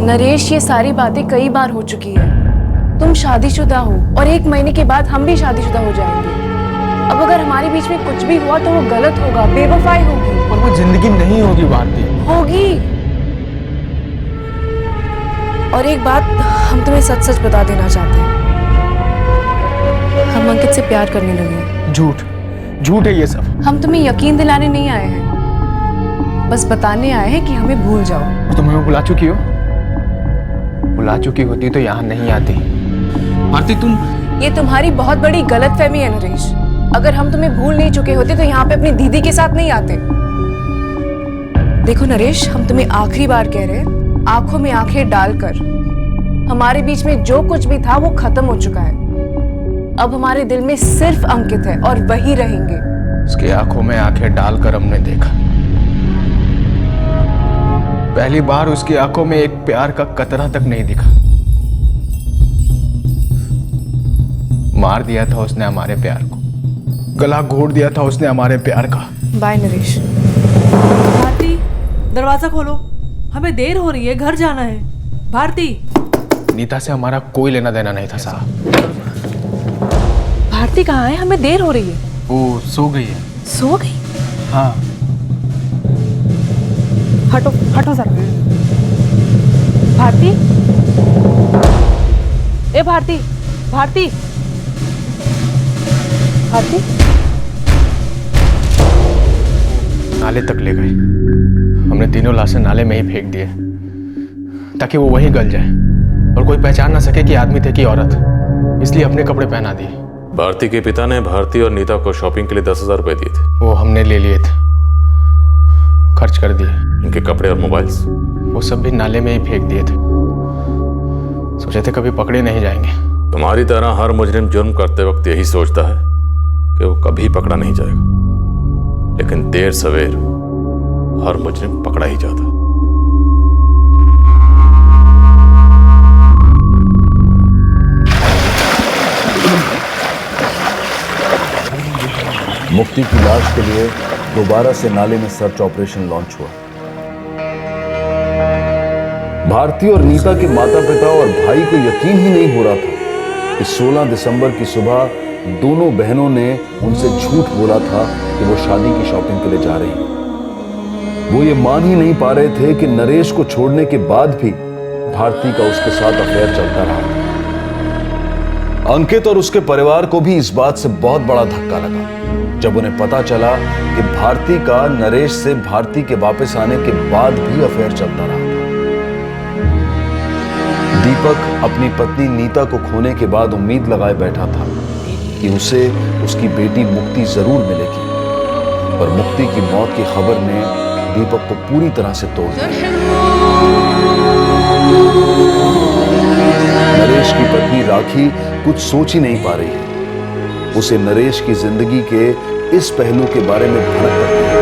A: नरेश, ये सारी बातें कई बार हो चुकी है। तुम शादीशुदा हो और 1 महीने के बाद हम भी शादीशुदा हो जाएंगे। अब अगर हमारे बीच में कुछ भी हुआ तो वो गलत होगा, बेवफाई होगी।
Q: और वो जिंदगी नहीं होगी भारती।
A: होगी। और एक बात हम तुम्हें सच सच बता देना चाहते हैं, हम अंकित से प्यार करने लगे हैं।
Q: झूठ है ये सब।
A: हम तुम्हें यकीन दिलाने नहीं आए हैं, बस बताने आए हैं कि हमें भूल जाओ।
Q: और तुम हमें बुला चुकी हो? बुला चुकी होती तो यहाँ नहीं आती। भारती, तुम
A: ये तुम्हारी बहुत बड़ी गलतफहमी है नरेश। अगर हम तुम्हें भूल नहीं चुके होते तो यहाँ पे अपनी दीदी के साथ नहीं आते। देखो नरेश, हम तुम्हें आखिरी बार कह रहे हैं, आंखों में आंखें डालकर, हमारे बीच में जो कुछ भी था वो खत्म हो चुका है। अब हमारे दिल में सिर्फ अंकित है और वही रहेंगे।
Q: उसकी आंखों में आंखें डालकर हमने देखा, पहली बार उसकी आंखों में एक प्यार का कतरा तक नहीं दिखा। मार दिया था उसने हमारे प्यार को। गला घोट दिया था उसने हमारे प्यार का।
A: बाय नरेश।
B: भारती, दरवाजा खोलो, हमें देर हो रही है, घर जाना है। भारती।
Q: नीता से हमारा कोई लेना देना नहीं था साहब।
B: भारती कहाँ है? हमें देर हो रही है।
Q: वो सो गई है।
B: सो गई?
Q: हाँ।
B: हटो हटो जरा। भारती, ए भारती, भारती, भारती।
Q: नाले तक ले गए। हमने तीनों लाशें नाले में ही फेंक दिए ताकि वो वहीं गल जाए और कोई पहचान ना सके कि आदमी थे कि औरत, इसलिए अपने कपड़े पहना दिए।
H: भारती के पिता ने भारती और नीता को शॉपिंग के लिए 10,000 रुपए दिए थे।
Q: वो हमने ले लिए थे, खर्च कर दिए।
H: इनके कपड़े और मोबाइल्स?
Q: वो सब भी नाले में ही फेंक दिए थे। सोचे थे कभी पकड़े नहीं जाएंगे।
H: तुम्हारी तरह हर मुजरिम जुर्म करते वक्त यही सोचता है कि वो कभी पकड़ा नहीं जाएगा, लेकिन देर सवेर हर मुजरिम पकड़ा ही जाता है।
G: मुक्ति की लाश के लिए दोबारा से नाले में सर्च ऑपरेशन लॉन्च हुआ। भारती और नीता के माता पिता और भाई को यकीन ही नहीं हो रहा था कि 16 दिसंबर की सुबह दोनों बहनों ने उनसे झूठ बोला था कि वो शादी की शॉपिंग के लिए जा रही हैं। वो ये मान ही नहीं पा रहे थे कि नरेश को छोड़ने के बाद भी भारती का उसके साथ अफेयर चलता रहा। अंकित और उसके परिवार को भी इस बात से बहुत बड़ा धक्का लगा जब उन्हें पता चला कि भारती का नरेश से भारती के वापस आने के बाद भी अफेयर चलता रहा था। दीपक अपनी पत्नी नीता को खोने के बाद उम्मीद लगाए बैठा था कि उसे उसकी बेटी मुक्ति जरूर मिलेगी, पर मुक्ति की मौत की खबर ने दीपक को पूरी तरह से तोड़ दिया। नरेश की पत्नी राखी कुछ सोच ही नहीं पा रही है। उसे नरेश की जिंदगी के इस पहलू के बारे में भनक तक नहीं।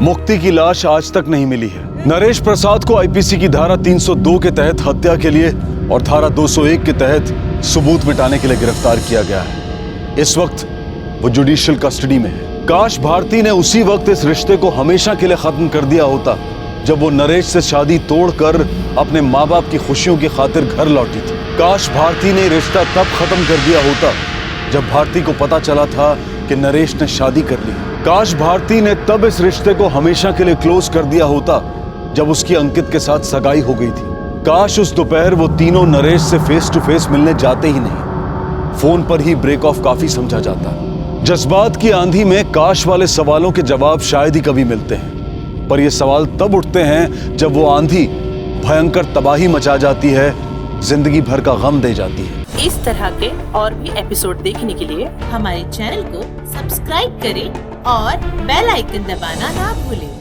G: मुक्ति की लाश आज तक नहीं मिली है। नरेश प्रसाद को आईपीसी की धारा 302 के तहत हत्या के लिए और धारा 201 के तहत सबूत मिटाने के लिए गिरफ्तार किया गया है। इस वक्त वो जुडिशियल कस्टडी में है। काश भारती ने उसी वक्त इस रिश्ते को हमेशा के लिए खत्म कर दिया होता जब वो नरेश से शादी तोड़कर अपने माँ बाप की खुशियों की खातिर घर लौटी थी। काश भारती ने रिश्ता तब खत्म कर दिया होता जब भारती को पता चला था कि नरेश ने शादी कर ली। काश भारती ने तब इस रिश्ते को हमेशा के लिए क्लोज कर दिया होता जब उसकी अंकित के साथ सगाई हो गई थी। काश उस दोपहर वो तीनों नरेश से फेस टू फेस मिलने जाते ही नहीं, फोन पर ही ब्रेक ऑफ काफी समझा जाता। जज्बात की आंधी में काश वाले सवालों के जवाब शायद ही कभी मिलते हैं, पर ये सवाल तब उठते हैं जब वो आंधी भयंकर तबाही मचा जाती है, जिंदगी भर का गम दे जाती है।
E: इस तरह के और भी एपिसोड देखने के लिए हमारे चैनल को सब्सक्राइब करें और बेल आइकन दबाना ना भूलें।